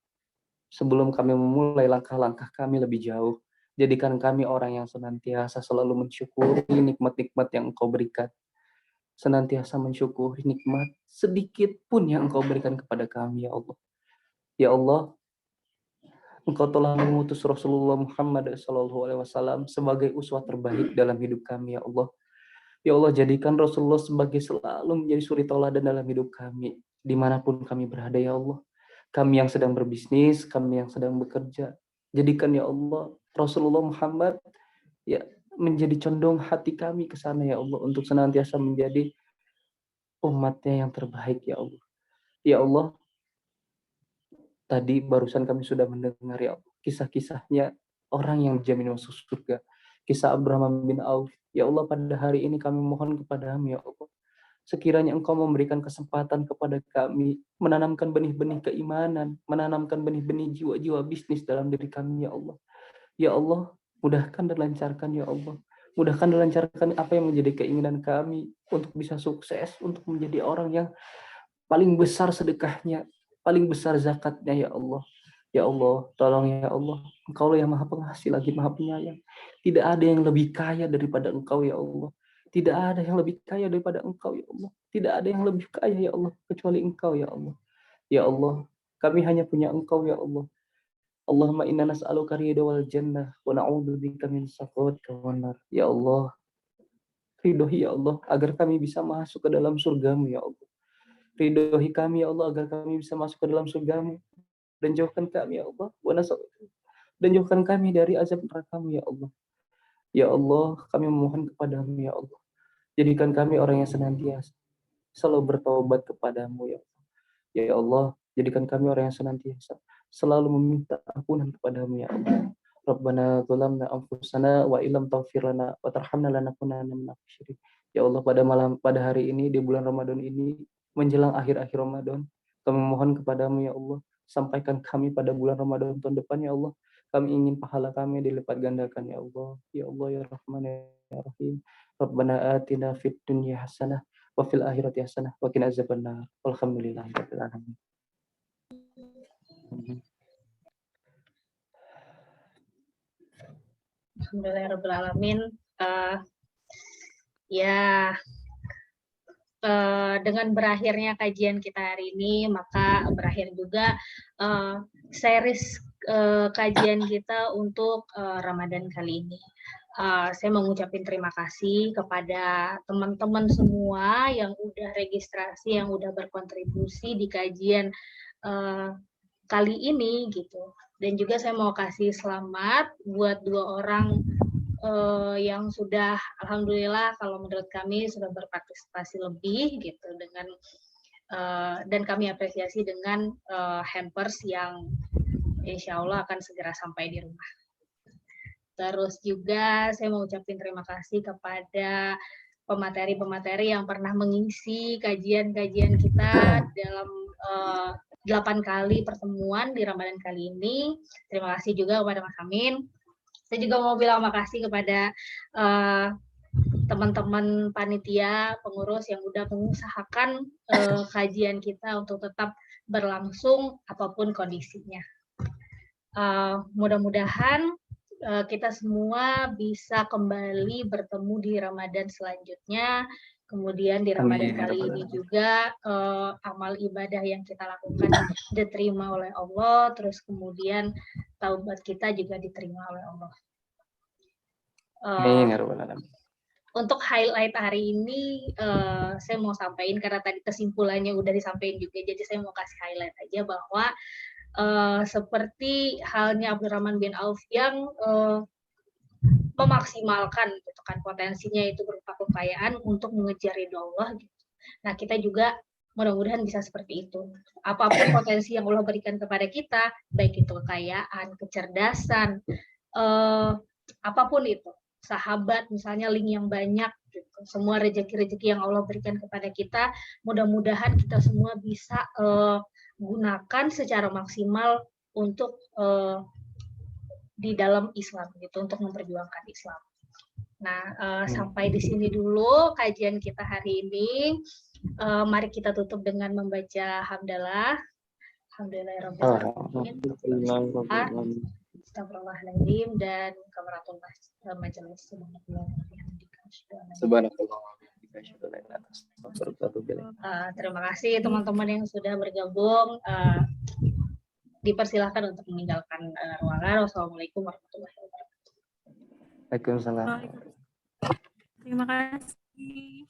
sebelum kami memulai langkah-langkah kami lebih jauh, jadikan kami orang yang senantiasa selalu mensyukuri nikmat-nikmat yang Engkau berikan. Senantiasa mensyukuri nikmat sedikit pun yang Engkau berikan kepada kami ya Allah. Ya Allah, Engkau telah mengutus Rasulullah Muhammad SAW sebagai uswah terbaik dalam hidup kami ya Allah. Ya Allah, jadikan Rasulullah sebagai selalu menjadi suri tauladan dalam hidup kami, dimanapun kami berada ya Allah. Kami yang sedang berbisnis, kami yang sedang bekerja, jadikan ya Allah Rasulullah Muhammad ya menjadi condong hati kami ke sana ya Allah, untuk senantiasa menjadi umatnya yang terbaik ya Allah. Ya Allah, tadi barusan kami sudah mendengar ya Allah kisah-kisahnya orang yang dijamin masuk surga, kisah Abdurrahman bin Auf. Ya Allah, pada hari ini kami mohon kepadamu ya Allah, sekiranya Engkau memberikan kesempatan kepada kami menanamkan benih-benih keimanan, menanamkan benih-benih jiwa-jiwa bisnis dalam diri kami ya Allah. Ya Allah, mudahkan dan lancarkan ya Allah. Mudahkan dan lancarkan apa yang menjadi keinginan kami untuk bisa sukses, untuk menjadi orang yang paling besar sedekahnya, paling besar zakatnya ya Allah. Ya Allah, tolong ya Allah. Engkau yang maha pengasih lagi maha penyayang. Tidak ada yang lebih kaya daripada Engkau ya Allah. Tidak ada yang lebih kaya daripada Engkau ya Allah. Tidak ada yang lebih kaya ya Allah kecuali Engkau ya Allah. Ya Allah, kami hanya punya Engkau ya Allah. Allahumma inna nas'aluka ridha wal jannah wa na'udzubika min sakhatika wan nar. Ya Allah, ridhoi ya Allah agar kami bisa masuk ke dalam surgamu ya Allah. Ridhoi kami ya Allah agar kami bisa masuk ke dalam surgamu, dan jauhkan kami ya Allah dan jauhkan kami dari azab neraka-Mu ya Allah. Ya Allah, kami memohon kepadamu ya Allah. Jadikan kami orang yang senantiasa selalu bertaubat kepadamu ya Allah. Ya Allah, jadikan kami orang yang senantiasa selalu meminta ampunan kepadamu ya Allah. Rabbana zalamna anfusana wa illam taghfir lana wa tarhamna lanakunanna minal khasirin. Ya Allah, pada hari ini di bulan Ramadan ini menjelang akhir-akhir Ramadan, kami mohon kepadamu ya Allah, sampaikan kami pada bulan Ramadan tahun depan ya Allah. Kami ingin pahala kami dilipat gandakan ya Allah. Ya Allah ya Rahman ya Rahim. Rabbana atina fid dunya hasanah wa fil akhirati hasanah wa qina azabannar. Walhamdulillahirabbil alamin. Alhamdulillahirrahmanirrahim. Ya, dengan berakhirnya kajian kita hari ini, maka berakhir juga series kajian kita untuk Ramadan kali ini. Saya mengucapkan terima kasih kepada teman-teman semua yang udah registrasi, yang udah berkontribusi di kajian kali ini gitu. Dan juga saya mau kasih selamat buat 2 orang yang sudah, alhamdulillah kalau menurut kami sudah berpartisipasi lebih gitu dengan dan kami apresiasi dengan hampers yang insya Allah akan segera sampai di rumah. Terus juga saya mau ucapin terima kasih kepada pemateri-pemateri yang pernah mengisi kajian-kajian kita dalam 8 kali pertemuan di Ramadan kali ini. Terima kasih juga kepada Mas Amin. Saya juga mau bilang makasih kepada teman-teman panitia, pengurus yang udah mengusahakan kajian kita untuk tetap berlangsung apapun kondisinya. Mudah-mudahan kita semua bisa kembali bertemu di Ramadan selanjutnya. Kemudian di Ramadan kali ini juga amal ibadah yang kita lakukan diterima oleh Allah, terus kemudian taubat kita juga diterima oleh Allah. Untuk highlight hari ini saya mau sampaikan karena tadi kesimpulannya udah disampaikan juga, jadi saya mau kasih highlight aja bahwa seperti halnya Abdurrahman bin Auf yang memaksimalkan gitu kan potensinya itu berupa kekayaan untuk mengejar ridho Allah gitu. Nah, kita juga mudah-mudahan bisa seperti itu. Apapun potensi yang Allah berikan kepada kita, baik itu kekayaan, kecerdasan, apapun itu, sahabat misalnya link yang banyak gitu. Semua rezeki-rezeki yang Allah berikan kepada kita, mudah-mudahan kita semua bisa gunakan secara maksimal untuk di dalam Islam gitu, untuk memperjuangkan Islam. Nah, sampai di sini dulu kajian kita hari ini. Mari kita tutup dengan membaca hamdalah. Alhamdulillahirrahmanirrahim. Astagfirullahaladzim dan kafaratullah majelis. Subhanallah. Terima kasih teman-teman yang sudah bergabung. Dipersilahkan untuk meninggalkan ruangan. Wassalamualaikum warahmatullahi wabarakatuh. Waalaikumsalam. Terima kasih.